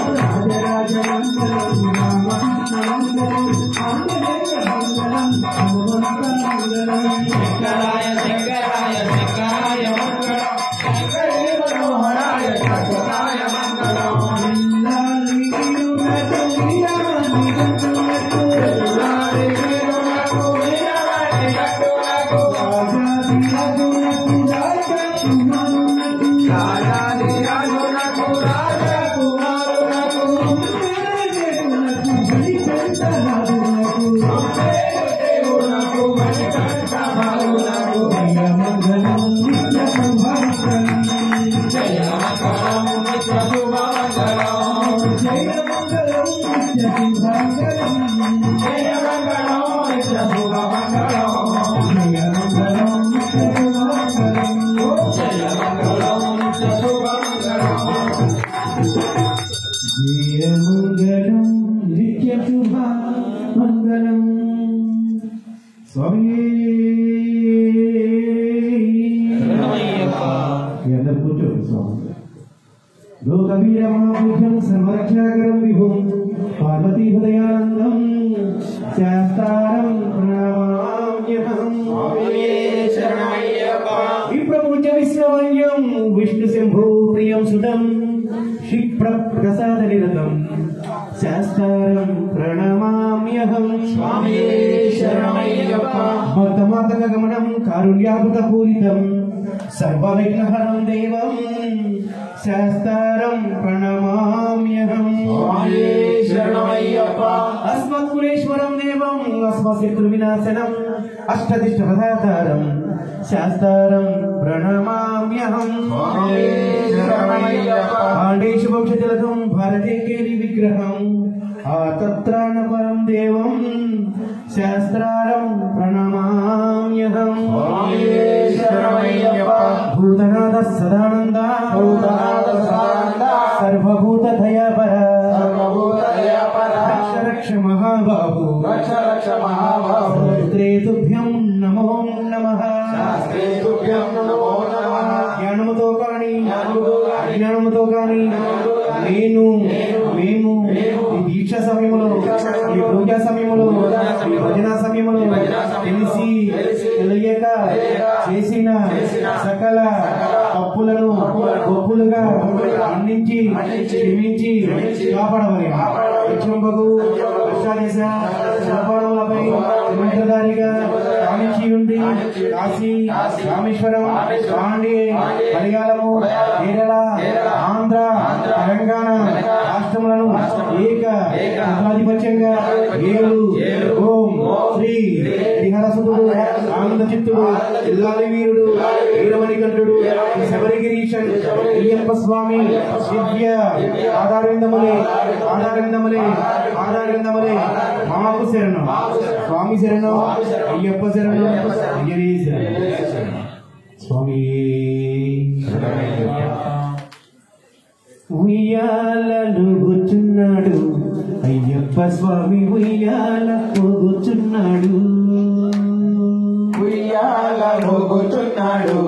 జయ మంగళం నిత్య శుభమంగళం జయ మంగళం నిత్య శుభమంగళం జయ మంగళం నిత్య శుభమంగళం జయ మంగళం నిత్య శుభమంగళం జయ మంగళం నిత్య శుభమంగళం స్వామి అందరు కూర్చోండి స్వామి లోకవీరమాభూషం సమరక్షాకరం విభుం పార్వతీ హృదయానందం శాస్త్రారం ప్రణమామ్యహం విప్రపూజ్య విశ్వవన్యం విష్ణు శంభో ప్రియం సుతం క్షిప్రప్రసాద నిరతం శాస్త్రారం ప్రణమామ్యహం భక్తమాతక గమనం కారుణ్యాభృత పూరితం సర్వవిఘ్నహరం దేవం శాస్త్రారం ప్రణమామ్యహం అస్మత్కులేశ్వరం దేవం అస్మశత్రు వినాశనం అష్టదిష్ట పదాధారం శాస్త్రారం ప్రణమామ్యహం పాండేషు వంశజలకం భారతే కేలి విగ్రహం ఆతత్రాణపరం దేవం శాస్త్రారం ప్రణమామ్యహం భూతనాథ సదానంద సర్వభూత దయాపర రక్ష మహాబాహు శ్రేతుభ్యం నమో నమః జ్ఞానముతో కానీ అజ్ఞానముతో కానీ మేము ఈ దీక్ష సమయంలో ఈ పూజ సమయంలో ఈ భజన సమయంలో తెలిసి తెలియక చేసిన సకల తప్పులను గొప్పులుగా మన్నించి క్షమించి కాపాడవలెను. విష్ణుంబగు అష్టాదశ శిల్పాలపై మంత్రధారిగా కామించి ఉండి కాశీ రామేశ్వరం పాండే మలయాళము కేరళ ఆంధ్ర తెలంగాణ రాష్ట్రములను ఏకాధిపత్యంగా ఏలు ఓం శ్రీ హరిహరసుతుడు ఆనంద చిత్తుడు ఇల్లాలి వీరుడు వీరమణికంఠుడు శబరిగిరీశన్ అయ్యప్ప స్వామి దివ్య ఆధారవిందములే మాకు శరణం స్వామి శరణం అయ్యప్ప శరణం అయ్యనే శరణం స్వామి ఉయ్యాలను కూర్చున్నాడు అయ్యప్ప స్వామి ఉయ్యాల కూర్చున్నాడు ఉయ్యాలలో కూర్చున్నాడు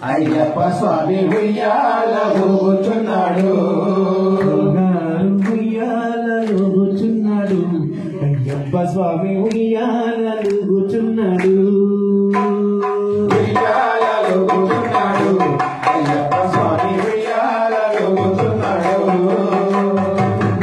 అయ్యప్ప స్వామి ఉయ్యాలలో కూర్చున్నాడు ఉయ్యాలలో కూర్చున్నాడు అయ్యప్ప స్వామి ఉయ్యాలలో కూర్చున్నాడు ఉయ్యాలలో కూర్చున్నాడు అయ్యప్ప స్వామి ఉయ్యాలలో కూర్చున్నాడు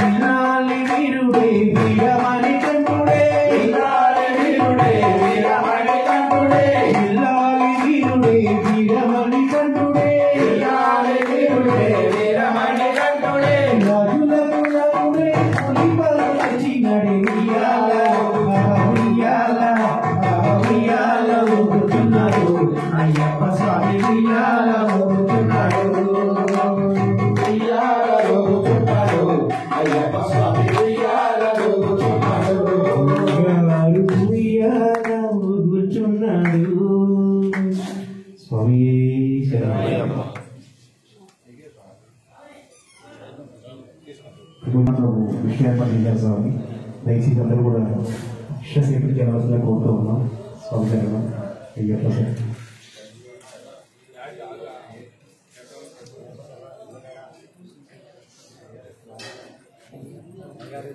వినాలి వీరుడే వీరమణికంఠుడే ఇల్లాలి వీరుడే వీరమణికంఠుడే విల్లాలి వీరుడే వీరమణికంఠుడే ఇల్లాలి వీరుడే వీరమణికంఠుడే రాజులకు రాముడే పులిపరచినడే ఉయ్యాల ఉయ్యాల ఊగుతున్నాడు అయ్యప్ప స్వామి ఉయ్యాల ఊగుతున్నాడు ఉయ్యాలలో కూర్చున్నాడు అయ్యప్ప స్వామి ఉయ్యాలలో కూర్చున్నాడు ఉయ్యాల ఊగుతున్నాడు స్వామి శరణం. ఇప్పుడు మనం విషయాన్ని పట్టించారు స్వామి దయచేసి అందరూ కూడా విశ్వసేపు జనవలసిన కోరుతూ ఉన్నాం స్వామి శరణం అయ్యప్ప శరణం. గారు